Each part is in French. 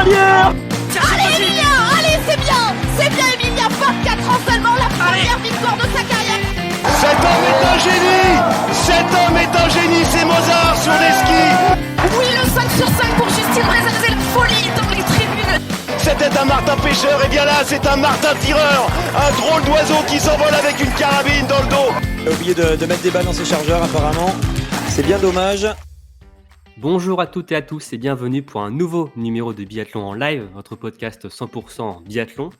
cavalière. Allez Emilia, allez c'est bien Emilia, 24 ans seulement, la première victoire de sa carrière. Cet homme est un génie. Cet homme est un génie, c'est Mozart sur les skis. Oui, le 5 sur 5 pour Justine Brezin, c'est la folie dans les tribunes. C'était un martin pêcheur, et bien là c'est un martin tireur. Un drôle d'oiseau qui s'envole avec une carabine dans le dos. Il a oublié de mettre des balles dans ses chargeurs apparemment. C'est bien dommage. Bonjour à toutes et à tous et bienvenue pour un nouveau numéro de Biathlon en live, votre podcast 100% biathlon.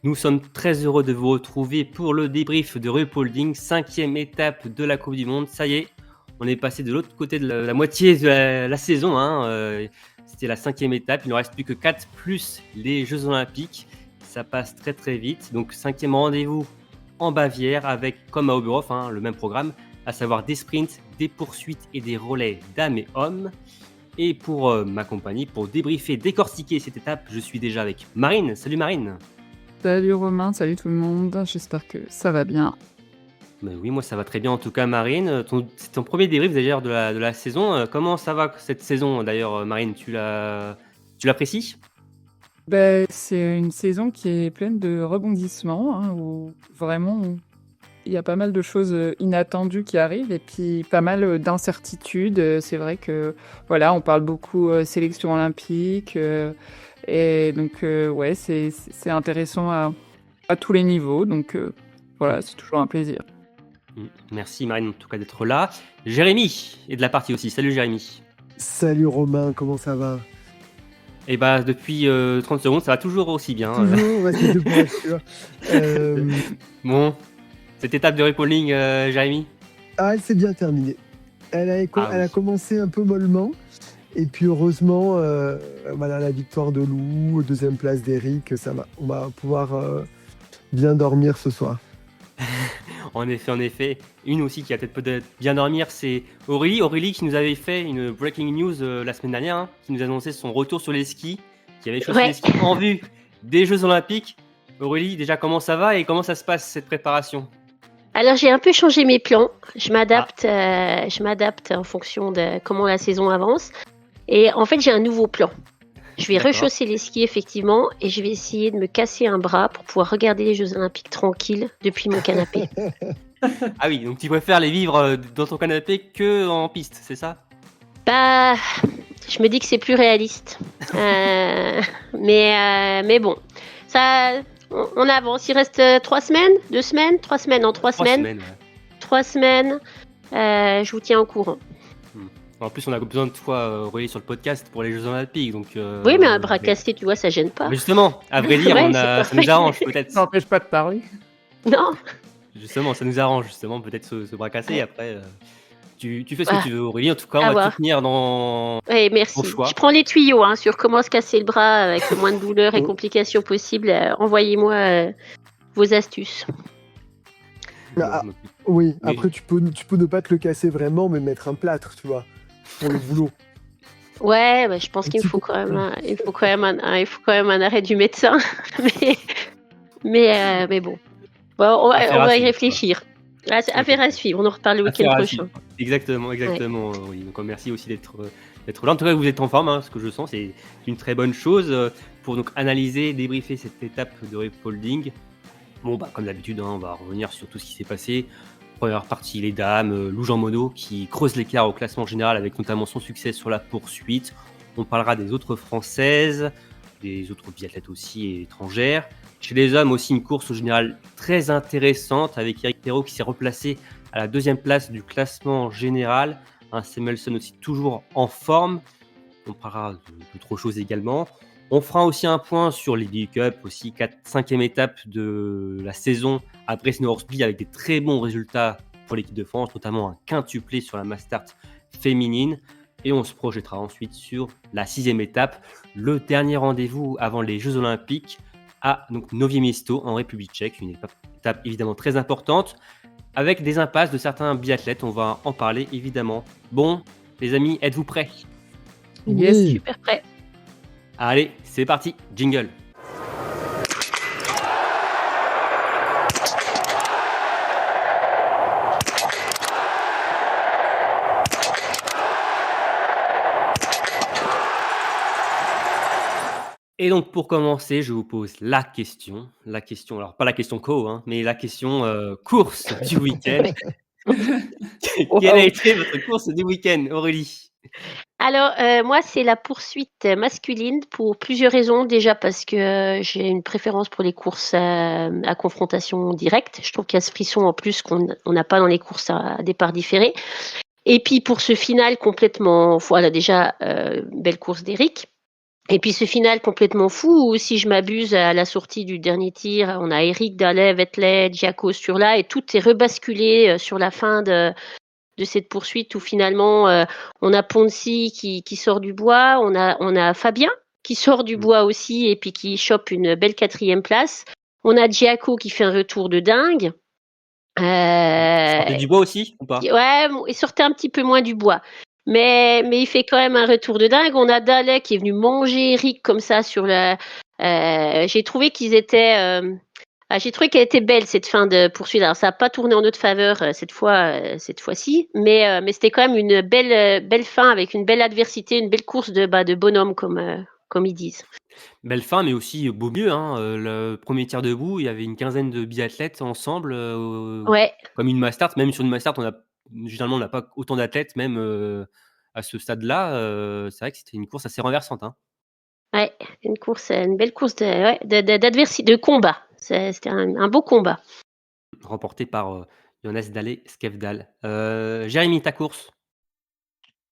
Nous sommes très heureux de vous retrouver pour le débrief de Ruhpolding, 5e étape de la Coupe du Monde. Ça y est, on est passé de l'autre côté de la moitié de la saison. C'était la 5e étape, il ne reste plus que 4 plus les Jeux Olympiques. Ça passe très très vite. Donc 5e rendez-vous en Bavière avec, comme à Oberhof, le même programme, à savoir des sprints, des poursuites et des relais dames et hommes. Et pour m'accompagner, pour débriefer, décortiquer cette étape, je suis déjà avec Marine. Salut Marine. Salut Romain, salut tout le monde, j'espère que ça va bien. Ben oui, moi ça va très bien en tout cas Marine. C'est ton premier débrief d'ailleurs de la saison. Comment ça va cette saison d'ailleurs Marine, tu l'apprécies ? C'est une saison qui est pleine de rebondissements, où vraiment il y a pas mal de choses inattendues qui arrivent et puis pas mal d'incertitudes. C'est vrai que voilà, on parle beaucoup sélection olympique et donc c'est intéressant à tous les niveaux. Donc voilà, c'est toujours un plaisir. Merci Marine en tout cas d'être là. Jérémy est de la partie aussi. Salut Jérémy. Salut Romain, comment ça va ? Et depuis 30 secondes, ça va toujours aussi bien. Toujours, c'est de bon, Bon, cette étape de Ruhpolding, Jérémy ? elle s'est bien terminée. Elle a commencé un peu mollement. Et puis heureusement, la victoire de Lou, deuxième place d'Eric, ça va. On va pouvoir bien dormir ce soir. En effet. Une aussi qui a peut-être bien dormir, c'est Aurélie. Aurélie qui nous avait fait une breaking news la semaine dernière, qui nous annonçait son retour sur les skis, qui avait chaussé les skis en vue des Jeux Olympiques. Aurélie, déjà comment ça va et comment ça se passe cette préparation ? Alors j'ai un peu changé mes plans. Je m'adapte en fonction de comment la saison avance. Et en fait j'ai un nouveau plan. Je vais rechausser les skis effectivement et je vais essayer de me casser un bras pour pouvoir regarder les Jeux Olympiques tranquille depuis mon canapé. Ah oui, donc tu préfères les vivre dans ton canapé que en piste, c'est ça ? Je me dis que c'est plus réaliste. Mais bon, ça, on avance. Il reste 3 semaines, 2 semaines, 3 semaines, non 3 semaines. 3 semaines, je vous tiens au courant. En plus, on a besoin de toi, Aurélie, sur le podcast pour les Jeux Olympiques. Donc, oui, mais un bras cassé, tu vois, ça gêne pas. Mais justement, à vrai dire, ça nous arrange peut-être. Ça n'empêche pas de parler. Non. Justement, ça nous arrange, peut-être ce bras cassé. Après, tu fais ce que tu veux, Aurélie. En tout cas, on va te soutenir dans merci. ton choix. Je prends les tuyaux sur comment se casser le bras avec le moins de douleur et complications possibles. Envoyez-moi vos astuces. Oui, après tu peux ne pas te le casser vraiment, mais mettre un plâtre, tu vois, pour le boulot. Ouais, je pense qu'il faut quand même un arrêt du médecin. mais bon. On va y réfléchir. Affaire à suivre, on en reparle le week-end prochain. Exactement. Oui. Donc merci aussi d'être là. En tout cas, vous êtes en forme, ce que je sens, c'est une très bonne chose pour donc analyser, débriefer cette étape de Ruhpolding. Bon, comme d'habitude, on va revenir sur tout ce qui s'est passé. Première partie, les dames, Lou Jean Monod qui creuse l'écart au classement général avec notamment son succès sur la poursuite. On parlera des autres françaises, des autres biathlètes aussi et étrangères. Chez les hommes aussi, une course au général très intéressante avec Eric Perrault qui s'est replacé à la 2e place du classement général. Samuelsson aussi toujours en forme. On parlera d'autres choses également. On fera aussi un point sur les League Cup, aussi 5e étape de la saison après Bresno-Horsby avec des très bons résultats pour l'équipe de France, notamment un quintuplé sur la Mass Start féminine. Et on se projettera ensuite sur la 6e étape, le dernier rendez-vous avant les Jeux Olympiques à Novi Město en République tchèque, une étape évidemment très importante, avec des impasses de certains biathlètes, on va en parler évidemment. Bon, les amis, êtes-vous prêts ? Yes. Super prêt. Allez, c'est parti, jingle. Et donc pour commencer, je vous pose la question, alors pas la question co, hein, mais la question course du week-end. Quelle a Waouh. été votre course du week-end, Aurélie? Alors, moi, c'est la poursuite masculine pour plusieurs raisons. Déjà parce que j'ai une préférence pour les courses à confrontation directe. Je trouve qu'il y a ce frisson en plus qu'on n'a pas dans les courses à départ différé. Et puis pour ce final complètement, voilà déjà, belle course d'Eric. Et puis ce final complètement fou où, si je m'abuse, à la sortie du dernier tir, on a Eric, Dalet, Vettel, Giaco sur là, et tout est rebasculé sur la fin de cette poursuite où finalement on a Ponzi qui sort du bois, on a Fabien qui sort du bois aussi et puis qui chope une belle 4e place. On a Giaco qui fait un retour de dingue. Sortez du bois aussi ou pas? Ouais, il sortait un petit peu moins du bois. Mais il fait quand même un retour de dingue. On a Dalet qui est venu manger Eric comme ça sur le. J'ai trouvé qu'ils étaient. J'ai trouvé qu'elle était belle cette fin de poursuite. Alors ça n'a pas tourné en notre faveur cette fois-ci, mais c'était quand même une belle fin avec une belle adversité, une belle course de bonhomme comme ils disent. Belle fin, mais aussi beau mieux, hein, le premier tir debout, il y avait une quinzaine de biathlètes ensemble, Ouais, comme une Mastart. Même sur une Mastart, généralement, on n'a pas autant d'athlètes, même à ce stade-là. C'est vrai que c'était une course assez renversante, hein. ouais, une belle course d'adversité, de combat. C'était un beau combat. Remportée par Jonas Dalet Skefdal. Jérémy, ta course?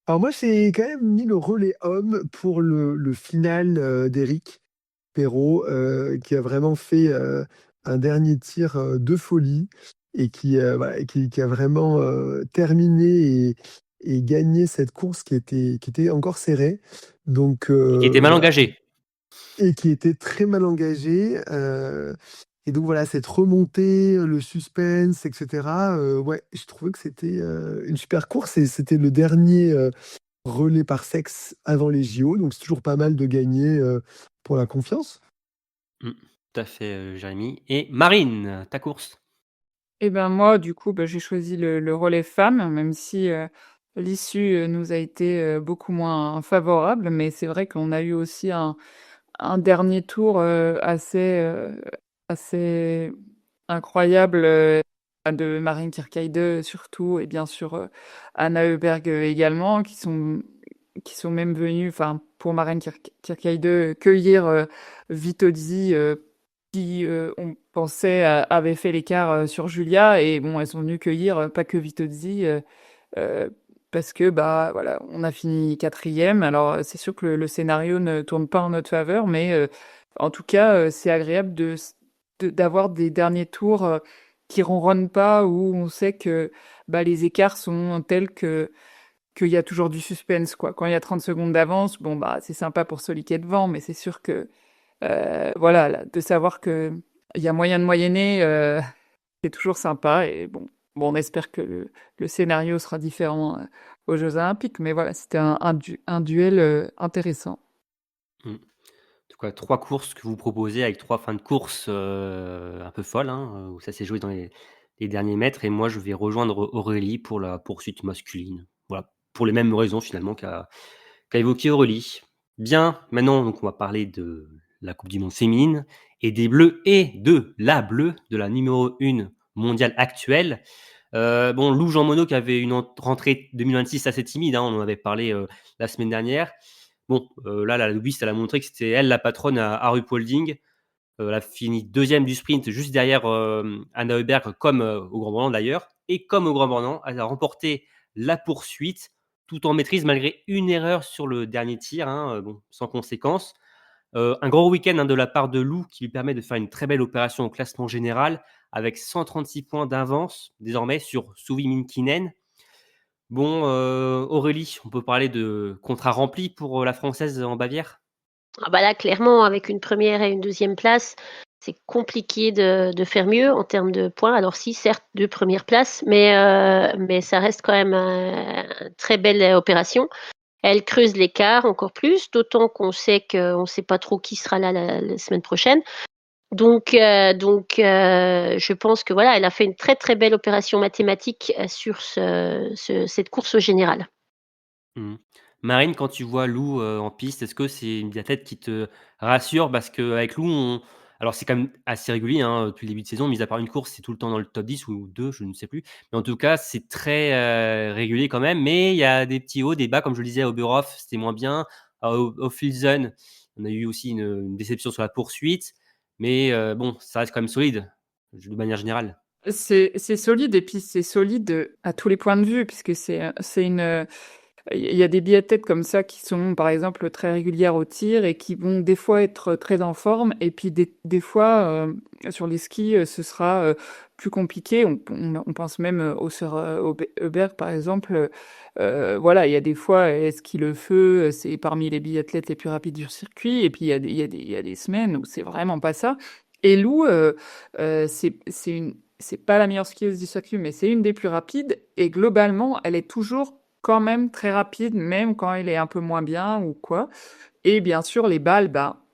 Alors moi, j'ai quand même mis le relais homme pour le final d'Éric Perrault, qui a vraiment fait un dernier tir de folie et voilà, qui a vraiment terminé et gagné cette course qui était encore serrée. Donc Et qui était mal voilà, engagée. et qui était très mal engagée. Et donc voilà, cette remontée, le suspense, etc. Ouais, je trouvais que c'était une super course et c'était le dernier relais par sexe avant les JO. Donc c'est toujours pas mal de gagner pour la confiance. Tout à fait, Jérémy. Et Marine, ta course? Et ben moi, du coup, j'ai choisi le relais femme, même si l'issue nous a été beaucoup moins favorable. Mais c'est vrai qu'on a eu aussi un dernier tour assez incroyable de Marine Kierkegaard surtout, et bien sûr Anna Heuberg également, qui sont même venus, enfin pour Marine Kierkegaard, cueillir Vitozzi, qui on pensait avait fait l'écart sur Julia, et bon, elles sont venues cueillir pas que Vitozzi. Euh, Parce que voilà, on a fini 4e. Alors c'est sûr que le scénario ne tourne pas en notre faveur, mais en tout cas c'est agréable d'avoir des derniers tours qui ronronnent pas, où on sait que les écarts sont tels qu'il y a toujours du suspense, quoi. Quand il y a 30 secondes d'avance, bon c'est sympa pour celui qui est devant, mais c'est sûr que voilà, là, de savoir que il y a moyen de moyenner, c'est toujours sympa. Et bon, on espère que le scénario sera différent aux Jeux Olympiques, mais voilà, c'était un duel intéressant. Mmh. En tout cas, 3 courses que vous proposez avec 3 fins de course un peu folles, hein, où ça s'est joué dans les derniers mètres. Et moi, je vais rejoindre Aurélie pour la poursuite masculine. Voilà, pour les mêmes raisons finalement qu'a évoqué Aurélie. Bien, maintenant, donc, on va parler de la Coupe du monde féminine et des Bleus et de la Bleue, de la numéro 1 mondiale actuelle. Bon, Lou Jean Monod qui avait une rentrée 2026 assez timide, hein, on en avait parlé la semaine dernière. Bon, là, la Louise, elle a montré que c'était elle la patronne à Ruhpolding. Elle a fini 2e du sprint, juste derrière Anna Heuberg, comme au Grand Bornand d'ailleurs. Et comme au Grand Bornand, elle a remporté la poursuite, tout en maîtrise, malgré une erreur sur le dernier tir, hein, bon, sans conséquence. Un gros week-end de la part de Lou, qui lui permet de faire une très belle opération au classement général, avec 136 points d'avance désormais sur Suvi Minkinen. Bon, Aurélie, on peut parler de contrat rempli pour la Française en Bavière? Ah bah là, clairement, avec une 1re et une 2e place, c'est compliqué de faire mieux en termes de points. Alors si, certes, 2 premières places, mais ça reste quand même une très belle opération. Elle creuse l'écart encore plus, d'autant qu'on ne sait pas trop qui sera là la semaine prochaine. Donc, je pense que voilà, elle a fait une très très belle opération mathématique sur cette course au général. Mmh. Marine, quand tu vois Lou en piste, est-ce que c'est une biathlète qui te rassure? Parce qu'avec Lou, alors c'est quand même assez régulier depuis le début de saison, mis à part une course, c'est tout le temps dans le top 10 ou 2, je ne sais plus. Mais en tout cas, c'est très régulier quand même. Mais il y a des petits hauts, des bas, comme je le disais, à Oberhof, c'était moins bien. Au Filzen, on a eu aussi une déception sur la poursuite. Mais bon, ça reste quand même solide, de manière générale. C'est solide et puis c'est solide à tous les points de vue puisque c'est une il y a des biathlètes comme ça qui sont par exemple très régulières au tir et qui vont des fois être très en forme et puis des fois sur les skis ce sera plus compliqué. On pense même au sœur Heuberg par exemple. Voilà, il y a des fois elle skie le feu, c'est parmi les biathlètes les plus rapides du circuit et puis il y a des semaines où c'est vraiment pas ça. Et Lou, c'est pas la meilleure skieuse du circuit, mais c'est une des plus rapides. Et globalement, elle est toujours quand même très rapide, même quand elle est un peu moins bien ou quoi. Et bien sûr, les balles, bah,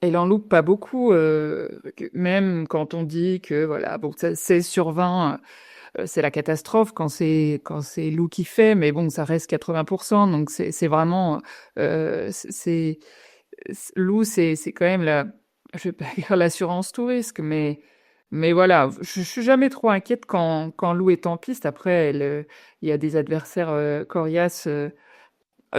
elle en loupe pas beaucoup. Même quand on dit que voilà, bon, 16 sur 20, c'est la catastrophe quand c'est Lou qui fait, mais bon, ça reste 80%. Donc c'est vraiment Lou, c'est quand même je vais pas dire l'assurance tout risque, mais voilà, je suis jamais trop inquiète quand Lou est en piste. Après, il y a des adversaires coriaces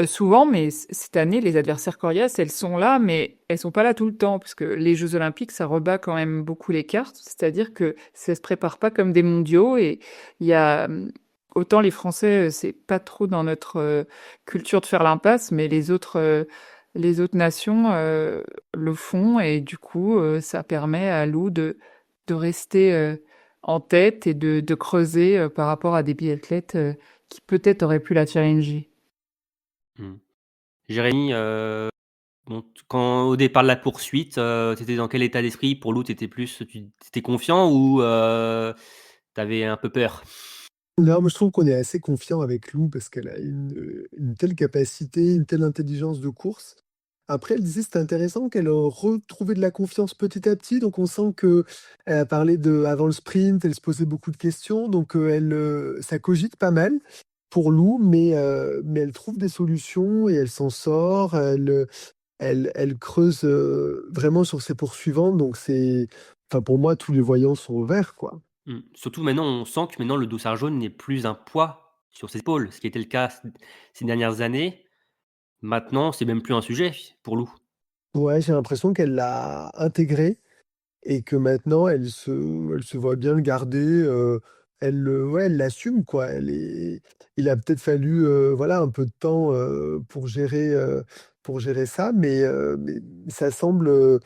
souvent, mais cette année, les adversaires coriaces, elles sont là, mais elles sont pas là tout le temps, parce que les Jeux Olympiques, ça rebat quand même beaucoup les cartes. C'est-à-dire que ça se prépare pas comme des mondiaux, et il y a autant les Français, c'est pas trop dans notre culture de faire l'impasse, mais les autres nations le font et du coup, ça permet à Lou de rester en tête et de creuser par rapport à des biathlètes qui peut-être auraient pu la challenger. Mmh. Jérémy, bon, quand au départ de la poursuite, tu étais dans quel état d'esprit? Pour Lou, tu étais confiant ou tu avais un peu peur? Non, moi je trouve qu'on est assez confiant avec Lou parce qu'elle a une telle capacité, une telle intelligence de course. Après, elle disait c'était intéressant qu'elle retrouvait de la confiance petit à petit. Donc on sent que elle a parlé de avant le sprint, elle se posait beaucoup de questions. Donc ça cogite pas mal pour Lou, mais elle trouve des solutions et elle s'en sort. Elle creuse vraiment sur ses poursuivantes. Donc enfin pour moi, tous les voyants sont au vert, quoi. Surtout maintenant, on sent que maintenant le dossard jaune n'est plus un poids sur ses épaules, ce qui était le cas ces dernières années. Maintenant, c'est même plus un sujet pour Lou. Ouais, j'ai l'impression qu'elle l'a intégré et que maintenant elle se voit bien le garder, ouais, elle l'assume quoi. Il a peut-être fallu, voilà, un peu de temps, pour gérer ça, mais ça semble,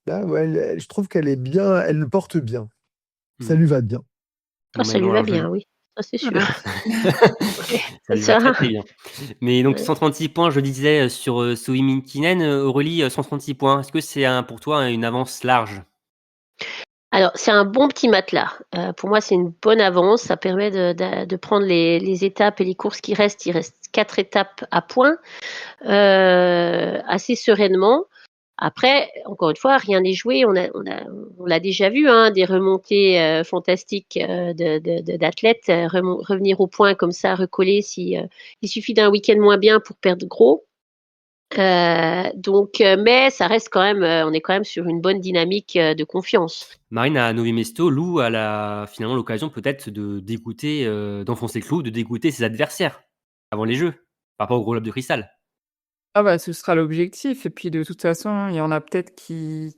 là, ouais, je trouve qu'elle est bien, elle le porte bien. Ça Mmh. lui va bien. Ah, ça lui va bien, oui. Ça, c'est sûr. Ouais, Ça c'est lui va très, ça. très bien. Mais donc Ouais. 136 points, je disais, sur, Sui Minkinen, Aurélie, 136 points. Est-ce que c'est pour toi une avance large? Alors, c'est un bon petit matelas. Pour moi, c'est une bonne avance. Ça permet de prendre les étapes et les courses qui restent. Il reste 4 étapes à points, assez sereinement. Après, encore une fois, rien n'est joué. On l'a déjà vu, hein, des remontées fantastiques d'athlètes revenir au point comme ça, recoller. Si il suffit d'un week-end moins bien pour perdre gros. Mais ça reste quand même, on est quand même sur une bonne dynamique de confiance. Marine, à Novi Mesto, Lou a finalement l'occasion peut-être de dégoûter, d'enfoncer le clou, de dégoûter ses adversaires avant les Jeux, par rapport au gros globe de cristal. Ah bah, ce sera l'objectif et puis de toute façon, il y en a peut-être qui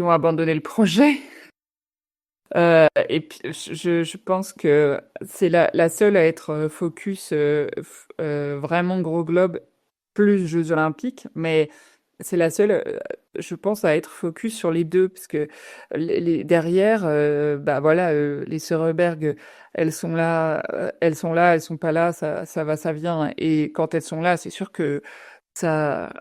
ont abandonné le projet. Et puis je pense que c'est la seule à être focus vraiment gros globe plus Jeux Olympiques, mais c'est la seule, je pense, à être focus sur les deux, parce que derrière, bah voilà, les Söderberg, elles sont pas là, ça va, ça vient, et quand elles sont là, c'est sûr que ça,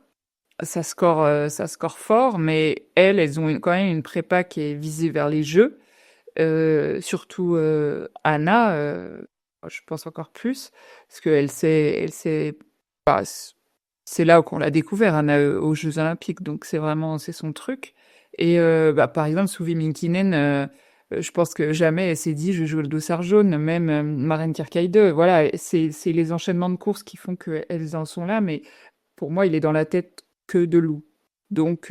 ça score fort, mais elles ont quand même une prépa qui est visée vers les Jeux. Surtout Anna, je pense encore plus, parce elle sait, bah, c'est là qu'on l'a découvert, Anna, aux Jeux Olympiques, donc c'est son truc. Et bah, par exemple, Suvi Minkinen, je pense que jamais elle s'est dit: «Je vais jouer le dossard jaune», même, Maren Kierkegaard, voilà, c'est les enchaînements de courses qui font qu'elles en sont là, mais pour moi, il est dans la tête que de Lou. Donc,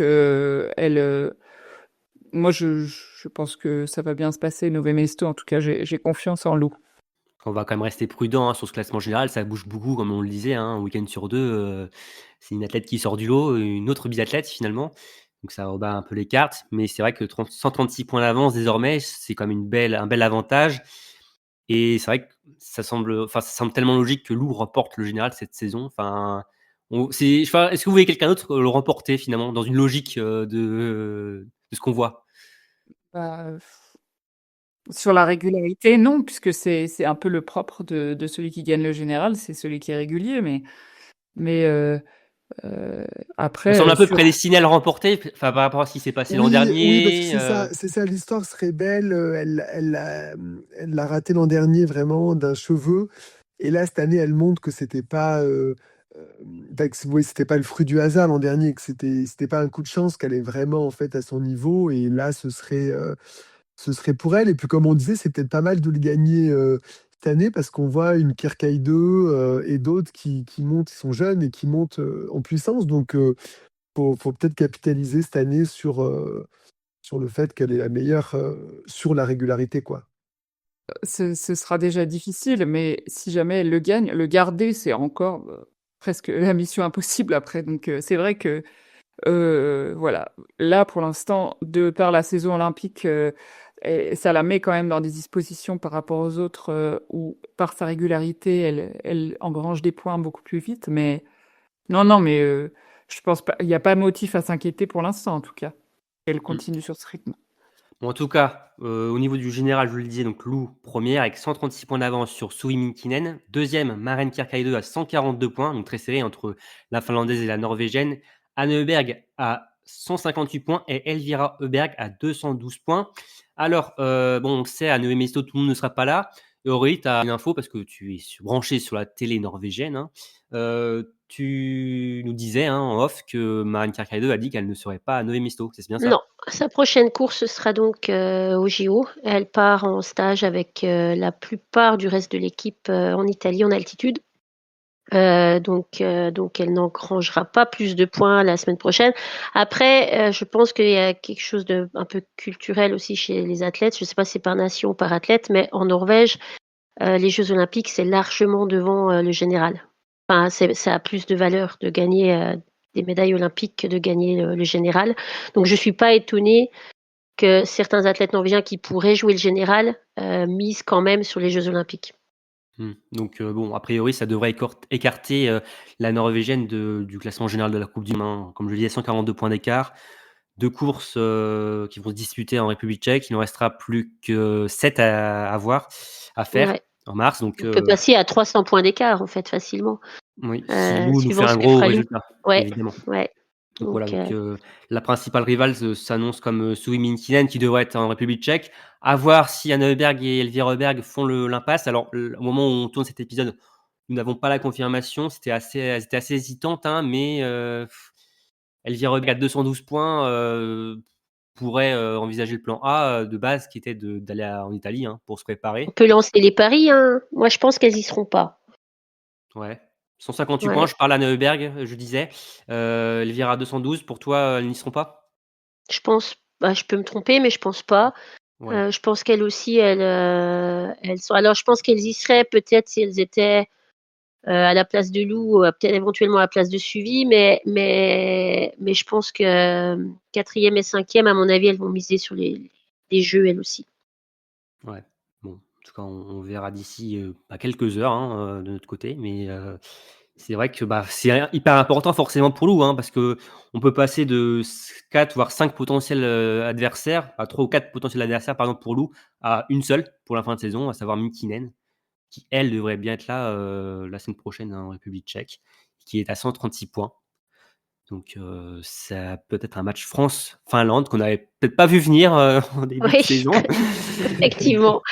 moi, je pense que ça va bien se passer, Nové Mesto. En tout cas, j'ai confiance en Lou. On va quand même rester prudent sur ce classement général, ça bouge beaucoup, comme on le disait, un week-end sur deux. C'est une athlète qui sort du lot, une autre biathlète finalement. Donc ça rebat un peu les cartes. Mais c'est vrai que 136 points d'avance désormais, c'est quand même un bel avantage. Et c'est vrai que ça semble tellement logique que Lou remporte le général cette saison. Est-ce que vous voyez quelqu'un d'autre le remporter finalement dans une logique de ce qu'on voit? Bah, sur la régularité, non, puisque c'est un peu le propre de celui qui gagne le général, c'est celui qui est régulier. Mais On semble après, un peu prédestiné à le remporter, par rapport à ce qui s'est passé l'an Oui, parce que dernier. c'est ça, l'histoire serait belle. Elle l'a raté l'an dernier vraiment d'un cheveu. Et là, cette année, elle montre que c'était pas, oui, c'était pas le fruit du hasard l'an dernier, que c'était pas un coup de chance, qu'elle est vraiment en fait à son niveau. Et là, ce serait pour elle. Et puis, comme on disait, c'est peut-être pas mal de le gagner cette année parce qu'on voit une Kirkai 2 et d'autres qui montent, qui sont jeunes et qui montent en puissance. Donc, faut peut-être capitaliser cette année sur le fait qu'elle est la meilleure sur la régularité, quoi. ce sera déjà difficile, mais si jamais elle le gagne, le garder, c'est encore presque la mission impossible après. Donc, c'est vrai que, voilà, là, pour l'instant, de par la saison olympique, et ça la met quand même dans des dispositions par rapport aux autres où, par sa régularité, elle engrange des points beaucoup plus vite. Mais non, non, mais je pense pas, il n'y a pas motif à s'inquiéter pour l'instant, en tout cas. Elle Mm. continue sur ce rythme. Bon, en tout cas, au niveau du général, je vous le disais, donc Lou, première, avec 136 points d'avance sur Sui Minkinen. Deuxième, Maren Kierkegaard à 142 points, donc très serré entre la Finlandaise et la Norvégienne. Anne Heuberg à 158 points et Elvira Heuberg à 212 points. Alors, bon, on le sait, à Nové Mesto, tout le monde ne sera pas là. Et Aurélie, tu as une info parce que tu es branché sur la télé norvégienne. Tu nous disais en off que Maren Kierkegaard a dit qu'elle ne serait pas à Nové Mesto, c'est bien ça? Non, sa prochaine course sera donc au JO. Elle part en stage avec la plupart du reste de l'équipe en Italie en altitude. Donc elle n'engrangera pas plus de points la semaine prochaine. Après, je pense qu'il y a quelque chose de un peu culturel aussi chez les athlètes. Je ne sais pas si c'est par nation ou par athlète, mais en Norvège, les Jeux Olympiques, c'est largement devant le général. Enfin, ça a plus de valeur de gagner des médailles olympiques que de gagner le général. Donc, je ne suis pas étonnée que certains athlètes norvégiens qui pourraient jouer le général misent quand même sur les Jeux Olympiques. Donc, bon, a priori, ça devrait écarter la Norvégienne du classement général de la Coupe du Monde. Comme je le disais, 142 points d'écart. 2 courses qui vont se disputer en République tchèque. Il n'en restera plus que 7 à faire Ouais. en mars. Donc, On peut passer à 300 points d'écart, en fait, facilement. oui, si Lou nous fait Suivant un ce que gros fera Lou. résultat, Ouais, évidemment. ouais. Donc voilà, Donc, la principale rivale s'annonce comme Sui Minkinen qui devrait être en République tchèque. À voir si Anne Heuberg et Elvira Heuberg font l'impasse. Alors, au moment où on tourne cet épisode, nous n'avons pas la confirmation. Elles étaient assez hésitantes, mais Elvira Heuberg à 212 points pourrait envisager le plan A de base qui était d'aller en Italie pour se on préparer. peut lancer les paris. Hein. Moi, je pense qu'elles y seront pas. Ouais. 158 points, Ouais. je parle à Heuberg, je disais. Elvira à 212, pour toi, elles n'y seront pas? Je pense, je peux me tromper, mais je pense pas. Ouais. Je pense qu'elles aussi, elles sont. Alors, je pense qu'elles y seraient peut-être si elles étaient à la place de Lou, peut-être éventuellement à la place de Suivi, mais je pense que quatrième et cinquième, à mon avis, elles vont miser sur les jeux, elles aussi. Ouais. Bon, en tout cas, on verra d'ici quelques heures de notre côté, mais c'est vrai que c'est hyper important forcément pour Lou, parce que on peut passer de 4 voire 5 potentiels adversaires, 3 ou 4 potentiels adversaires pardon pour Lou, à une seule pour la fin de saison, à savoir Minkinen, qui elle devrait bien être là la semaine prochaine en République tchèque, qui est à 136 points. Donc ça peut être un match France-Finlande qu'on n'avait peut-être pas vu venir en début de Oui, saison. effectivement.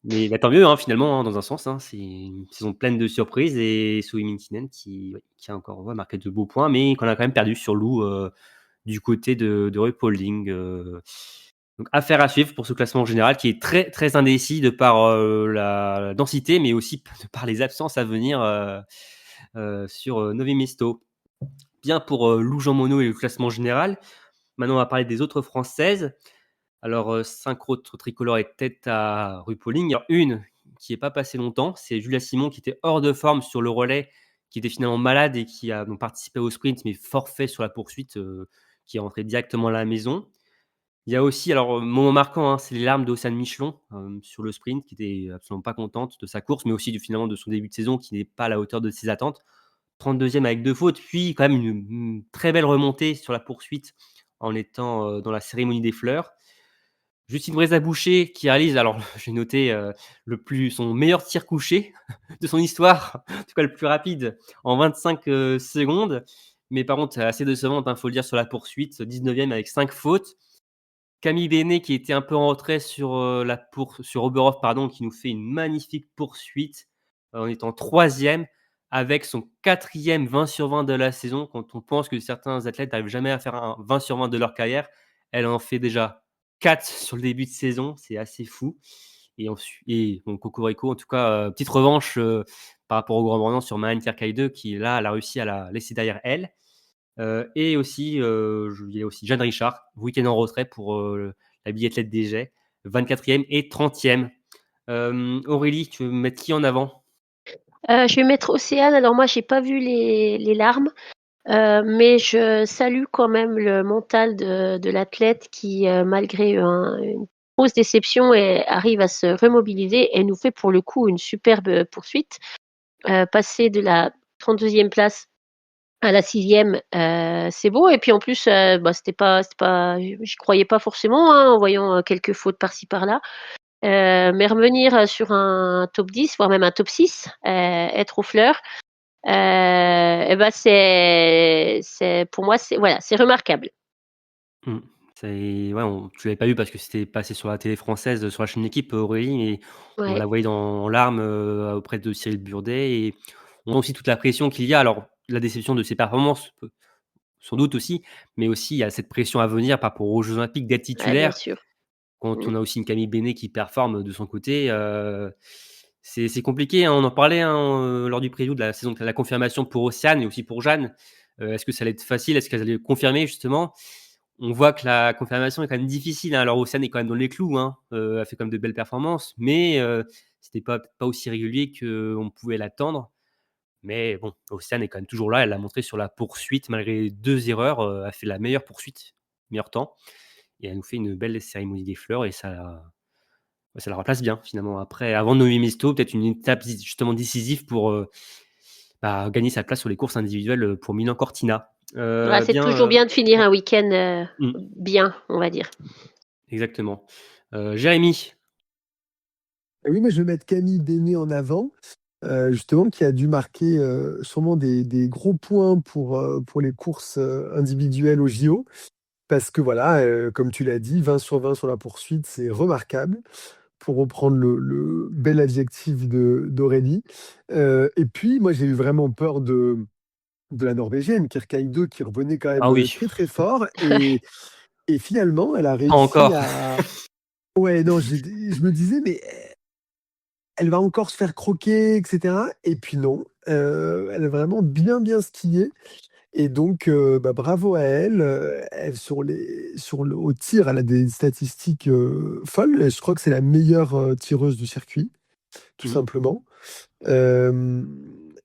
Mais tant mieux finalement dans un sens. C'est une saison pleine de surprises et Sui Minkinen qui a encore marqué de beaux points, mais qu'on a quand même perdu sur Lou du côté de Ruipolding. Donc affaire à suivre pour ce classement général qui est très, très indécis de par la densité, mais aussi de par les absences à venir sur Novi Mesto. Bien pour Lou-Jean Monod et le classement général. Maintenant, on va parler des autres Françaises. Alors, 5 autres tricolores et tête à RuPauling. Alors, une qui n'est pas passée longtemps, c'est Julia Simon qui était hors de forme sur le relais, qui était finalement malade et qui a donc participé au sprint, mais forfait sur la poursuite, qui est rentrée directement à la maison. Il y a aussi, alors, moment marquant, c'est les larmes d'Océane Michelon sur le sprint, qui était absolument pas contente de sa course, mais aussi finalement de son début de saison qui n'est pas à la hauteur de ses attentes. 32e avec 2 fautes, puis quand même une très belle remontée sur la poursuite en étant dans la cérémonie des fleurs. Justine Brézaboucher qui réalise, alors j'ai noté son meilleur tir couché de son histoire, en tout cas le plus rapide, en 25 secondes. Mais par contre, assez décevante, faut le dire, sur la poursuite, 19e avec 5 fautes. Camille Bénet qui était un peu en retrait sur Oberhof, qui nous fait une magnifique poursuite en étant 3e avec son 4e 20 sur 20 de la saison. Quand on pense que certains athlètes n'arrivent jamais à faire un 20 sur 20 de leur carrière, elle en fait déjà 4 sur le début de saison, c'est assez fou. Et bon, Cocorico, en tout cas, petite revanche par rapport au Grand Bornand sur Marianne Kierkegaard qui là, elle a réussi à la laisser derrière elle. Et aussi, il y a aussi Jeanne Richard, week-end en retrait pour la biathlète des Jets, 24e et 30e. Aurélie, tu veux mettre qui en avant? Je vais mettre Océane. Alors moi, j'ai pas vu les larmes, mais je salue quand même le mental de l'athlète qui, malgré une grosse déception, arrive à se remobiliser et nous fait pour le coup une superbe poursuite. Passer de la 32e place à la 6e, c'est beau. Et puis en plus, c'était pas, j'y croyais pas forcément en voyant quelques fautes par-ci par-là. Mais revenir sur un top 10, voire même un top 6, être aux fleurs, pour moi, c'est remarquable. Mmh. Tu l'avais pas vu parce que c'était passé sur la télé française, sur la chaîne Équipe, Aurélie, mais on Ouais. la voyait en larmes auprès de Cyril Burdet. Et on voit aussi toute la pression qu'il y a. Alors, la déception de ses performances, sans doute aussi, mais aussi il y a cette pression à venir par rapport aux Jeux Olympiques d'être Ouais, bien titulaire. sûr. Quand Mmh. on a aussi une Camille Bénet qui performe de son côté, c'est compliqué, on en parlait, lors du preview de la saison, de la confirmation pour Océane et aussi pour Jeanne. Est-ce que ça allait être facile? Est-ce qu'elles allaient confirmer justement? On voit que la confirmation est quand même difficile, Alors Océane est quand même dans les clous, elle fait quand même de belles performances, mais c'était pas aussi régulier qu'on pouvait l'attendre. Mais bon, Océane est quand même toujours là, elle l'a montré sur la poursuite malgré 2 erreurs, elle fait la meilleure poursuite, meilleur temps et elle nous fait une belle cérémonie des fleurs et ça la replace bien finalement. Après, avant Novi Mesto, peut-être une étape justement décisive pour gagner sa place sur les courses individuelles pour Milan Cortina. Voilà, c'est toujours bien de finir un week-end Mmh, bien, on va dire. exactement. Jérémy. Et oui, mais je vais mettre Camille Bénet en avant, justement, qui a dû marquer sûrement des gros points pour les courses individuelles au JO. Parce que voilà, comme tu l'as dit, 20 sur 20 sur la poursuite, c'est remarquable, pour reprendre le bel adjectif d'Aurélie. Et puis, moi, j'ai eu vraiment peur de la Norvégienne, Kierkegaard, qui revenait quand Ah même oui, très très fort. Et finalement, elle a pas réussi encore. à. Ouais, non, je me disais, mais elle va encore se faire croquer, etc. Et puis non, elle a vraiment bien bien skié. Et donc, bravo à elle. Au tir, elle a des statistiques folles. Et je crois que c'est la meilleure tireuse du circuit, tout Mmh. simplement.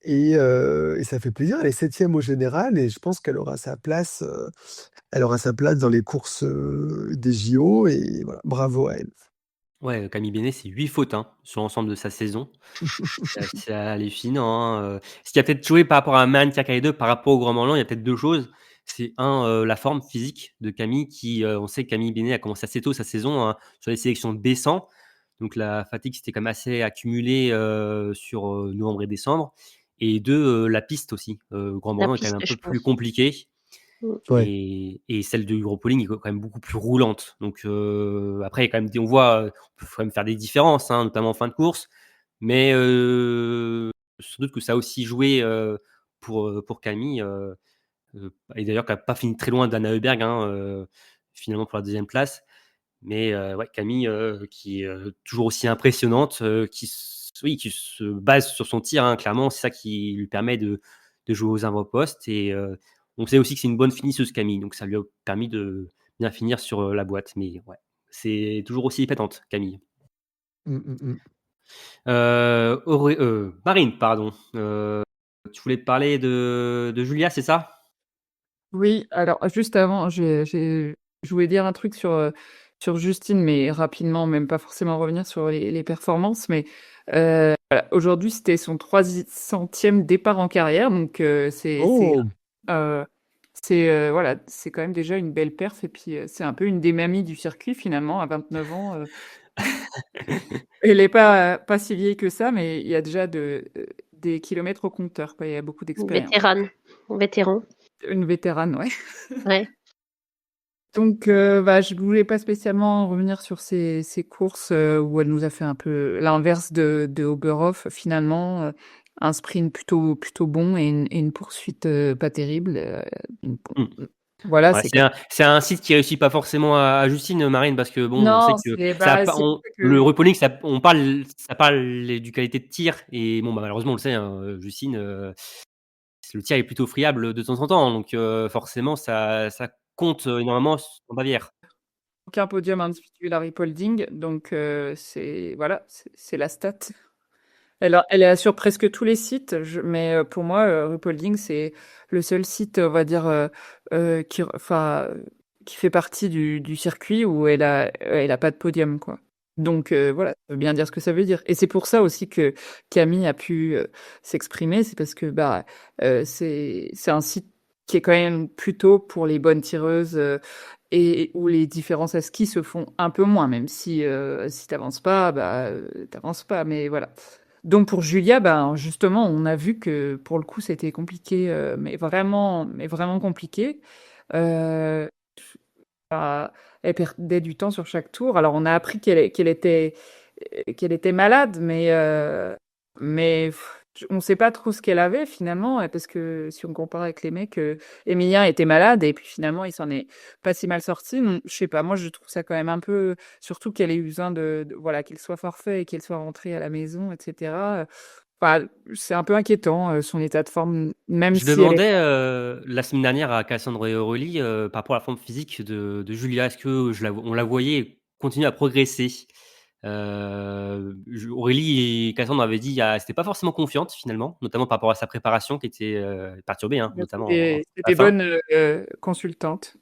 Et ça fait plaisir. Elle est 7e au général et je pense qu'elle aura sa place. Elle aura sa place dans les courses des JO. Et voilà, bravo à elle. Ouais, Camille Bénet, c'est 8 fautes, sur l'ensemble de sa saison. C'est assez hallucinant, Ce qui a peut-être joué par rapport à Marianne Kierkegaard, par rapport au Grand Morland, il y a peut-être 2 choses. C'est la forme physique de Camille qui, on sait que Camille Bénet a commencé assez tôt sa saison, sur les sélections de B100. Donc la fatigue s'était quand même assez accumulée, sur, novembre et décembre. Et 2, la piste aussi. Grand La Morland est quand même un piste, je peu plus pense. compliqué. Mmh. Ouais. Et celle de Europolling est quand même beaucoup plus roulante. Donc après, il y a quand même on voit, on peut quand même faire des différences, notamment en fin de course. Mais sans doute que ça a aussi joué pour Camille. Et d'ailleurs, qui n'a pas fini très loin d'Anna Heuberg, finalement pour la deuxième place. Mais ouais, Camille, qui est toujours aussi impressionnante, qui se base sur son tir, hein, clairement, c'est ça qui lui permet de jouer aux avant-postes. Et on sait aussi que c'est une bonne finisseuse, Camille, donc ça lui a permis de bien finir sur la boîte. Mais ouais, c'est toujours aussi épatante, Camille. Marine, pardon. Tu voulais parler de Julia, c'est ça? Oui, alors juste avant, je voulais dire un truc sur Justine, mais rapidement, même pas forcément revenir sur les performances. Mais voilà, aujourd'hui, c'était son 300e départ en carrière, donc voilà, c'est quand même déjà une belle perf. Et puis c'est un peu une des mamies du circuit finalement, à 29 ans. Elle est pas si vieille que ça, mais il y a déjà des kilomètres au compteur, quoi. Il y a beaucoup d'expérience. Vétéran. Une vétérane, ouais. Ouais. Donc, je voulais pas spécialement revenir sur ces courses où elle nous a fait un peu l'inverse de Oberhof, finalement. Un sprint plutôt bon et une poursuite pas terrible. Voilà, Ouais, c'est un site qui réussit pas forcément à Justine, Marine, parce que bon, on non, sait que c'est ça bah, c'est le que repolling, ça parle du qualité de tir. Et bon, malheureusement, on le sait, hein, Justine, le tir est plutôt friable de temps en temps, donc forcément, ça compte énormément en Bavière. aucun podium individuel à Ripolding, donc c'est la stat. Elle est sur presque tous les sites, mais pour moi, Ruhpolding, c'est le seul site, on va dire, qui fait partie du circuit où elle a pas de podium, quoi. Donc voilà, ça veut bien dire ce que ça veut dire. Et c'est pour ça aussi que Camille a pu s'exprimer, c'est parce que c'est un site qui est quand même plutôt pour les bonnes tireuses et où les différences à ski se font un peu moins, même si t'avances pas, t'avances pas, mais voilà. Donc pour Julia, justement, on a vu que pour le coup, c'était compliqué, mais vraiment compliqué. Euh, Elle perdait du temps sur chaque tour. Alors on a appris qu'elle était malade, mais on ne sait pas trop ce qu'elle avait finalement, parce que si on compare avec les mecs, Emilien était malade et puis finalement il s'en est pas si mal sorti. Donc, je sais pas, moi je trouve ça quand même un peu, surtout qu'elle ait eu besoin voilà, qu'il soit forfait et qu'elle soit rentrée à la maison, etc. Enfin, c'est un peu inquiétant son état de forme, même Je si elle est. demandais la semaine dernière à Cassandre et Aurélie par rapport à la forme physique de Julia. Est-ce que on la voyait continuer à progresser? Aurélie et Cassandre avaient dit qu'elle n'était pas forcément confiante finalement, notamment par rapport à sa préparation qui était perturbée, hein, notamment à C'est la des fin. bonnes consultantes.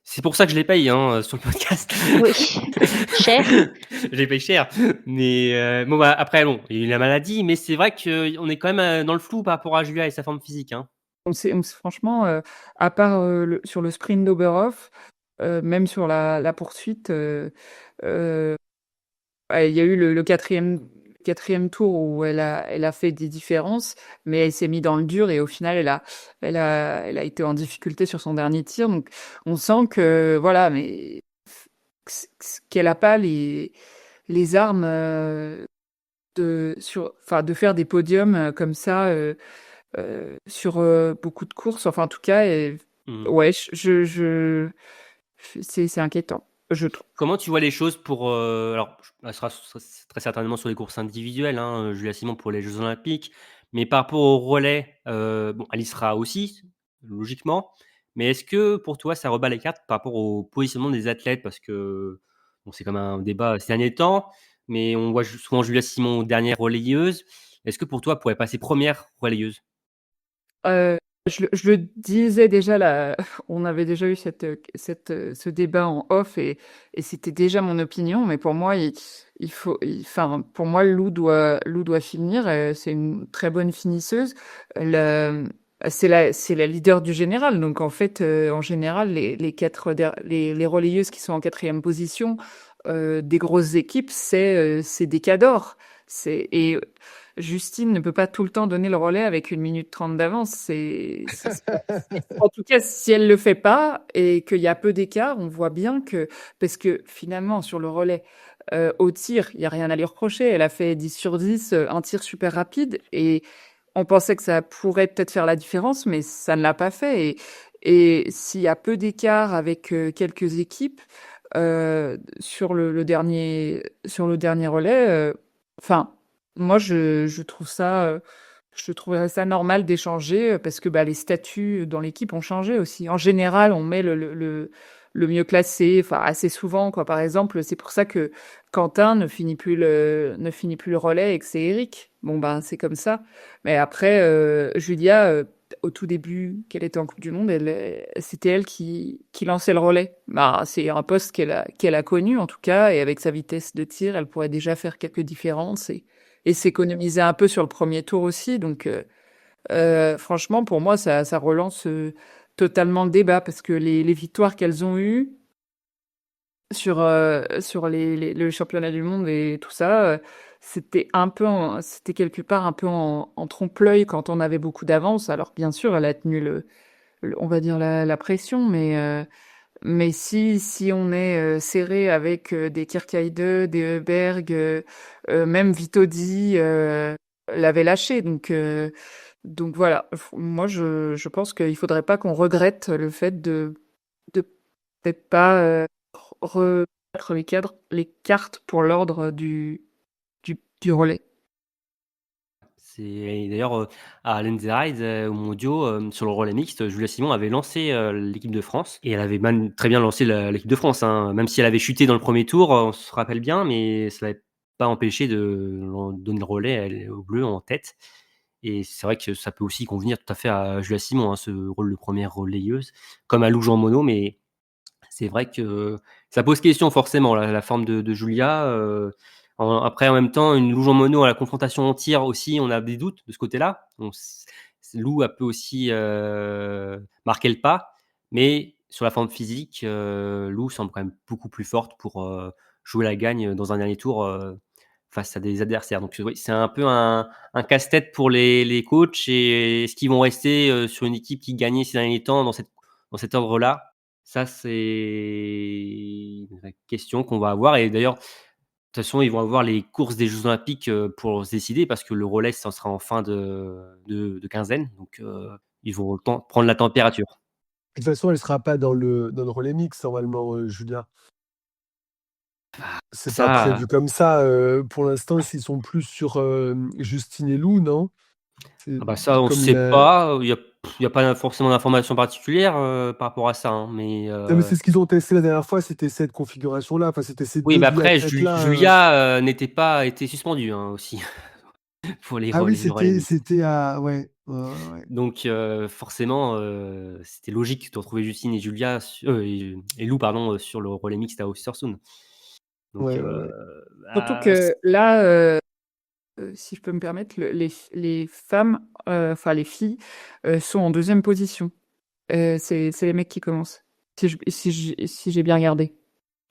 C'est pour ça que je les paye sur le podcast. Oui, cher. Je les paye cher. Mais bon, après, bon, il y a eu la maladie, mais c'est vrai qu'on est quand même dans le flou par rapport à Julia et sa forme physique. Hein. Franchement, à part sur le sprint d'Oberhof, même sur la poursuite, il y a eu le quatrième tour où elle a fait des différences, mais elle s'est mise dans le dur et au final, elle a été en difficulté sur son dernier tir. Donc, on sent que, voilà, mais qu'elle n'a pas les armes de faire des podiums comme ça sur beaucoup de courses. Enfin, en tout cas, ouais, c'est inquiétant, je trouve. Comment tu vois les choses pour alors, elle sera très certainement sur les courses individuelles, hein, Julia Simon pour les Jeux Olympiques, mais par rapport au relais, bon, elle y sera aussi, logiquement. Mais est-ce que pour toi, ça rebat les cartes par rapport au positionnement des athlètes? Parce que bon, c'est comme un débat ces derniers temps, mais on voit souvent Julia Simon dernière relayeuse. Est-ce que pour toi, elle pourrait passer première relayeuse? Je le disais déjà là, on avait déjà eu ce débat en off et c'était déjà mon opinion, mais pour moi, pour moi, Lou doit finir. C'est une très bonne finisseuse. C'est la leader du général. Donc en fait, en général, les relayeuses qui sont en 4e position des grosses équipes, c'est des cadors. Et Justine ne peut pas tout le temps donner le relais avec 1 minute 30 d'avance. En tout cas, si elle le fait pas et qu'il y a peu d'écart, on voit bien que, parce que finalement, sur le relais, au tir, il n'y a rien à lui reprocher. Elle a fait 10 sur 10, un tir super rapide et on pensait que ça pourrait peut-être faire la différence, mais ça ne l'a pas fait. Et s'il y a peu d'écart avec quelques équipes, sur le dernier relais. Enfin, moi, je trouve ça, je trouverais ça normal d'échanger parce que bah, les statuts dans l'équipe ont changé aussi. En général, on met le mieux classé, enfin assez souvent, quoi. Par exemple, c'est pour ça que Quentin ne finit plus le relais et que c'est Eric. Bon, ben, c'est comme ça. Mais après, Julia, au tout début, qu'elle était en Coupe du Monde, c'était elle qui lançait le relais. Bah, c'est un poste qu'elle a connu, en tout cas, et avec sa vitesse de tir, elle pourrait déjà faire quelques différences et s'économiser un peu sur le premier tour aussi. Donc, franchement, pour moi, ça relance totalement le débat parce que les victoires qu'elles ont eues sur le championnat du monde et tout ça, c'était quelque part un peu en trompe-l'œil quand on avait beaucoup d'avance. Alors, bien sûr, elle a tenu on va dire la pression, mais si on est serré avec des Kirkeide, des Heuberg, même Vitodi l'avait lâché. Donc voilà, moi je pense qu'il faudrait pas qu'on regrette le fait de peut-être pas remettre les cartes pour l'ordre du relais. C'est d'ailleurs à Lenzerheide, aux mondiaux, sur le relais mixte, Julia Simon avait lancé l'équipe de France et elle avait même très bien lancé l'équipe de France, hein. Même si elle avait chuté dans le premier tour, on se rappelle bien, mais ça l'avait pas empêché de donner le relais aux Bleus en tête. Et c'est vrai que ça peut aussi convenir tout à fait à Julia Simon, hein, ce rôle de première relayeuse, comme à Lou Jean Monod, mais c'est vrai que ça pose question forcément, la forme de Julia. Après, en même temps, une Lou Jean Monod à la confrontation en tir aussi, on a des doutes de ce côté-là. Lou a peut aussi marquer le pas, mais sur la forme physique, Lou semble quand même beaucoup plus forte pour jouer la gagne dans un dernier tour face à des adversaires. Donc oui, c'est un peu un casse-tête pour les coachs. Et est-ce qu'ils vont rester sur une équipe qui gagnait ces derniers temps dans cet ordre-là? Ça, c'est une vraie question qu'on va avoir. Et d'ailleurs, de toute façon, ils vont avoir les courses des Jeux Olympiques pour se décider parce que le relais, ça sera en fin de quinzaine. Donc, ils vont prendre la température. De toute façon, elle sera pas dans le relais mix normalement, Julia. C'est pas Ça, prévu comme ça. Pour l'instant, ils sont plus sur Justine et Lou, non? ça, on ne sait pas. Il y a pas forcément d'informations particulières par rapport à ça, hein, mais Non, mais c'est ce qu'ils ont testé la dernière fois, c'était cette configuration-là. Enfin, c'était ces oui, deux mais après, biathlètes-là. Julia n'était pas été suspendue hein, aussi pour les Ah oui, relais mixtes. c'était à. Ouais. Ouais. Donc forcément, c'était logique de retrouver Justine et Julia et Lou pardon, sur le relais mixte à Östersund. Donc Ouais, ouais. Surtout bah, que là, si je peux me permettre, les femmes, enfin les filles, sont en deuxième position. C'est les mecs qui commencent. Si j'ai bien regardé.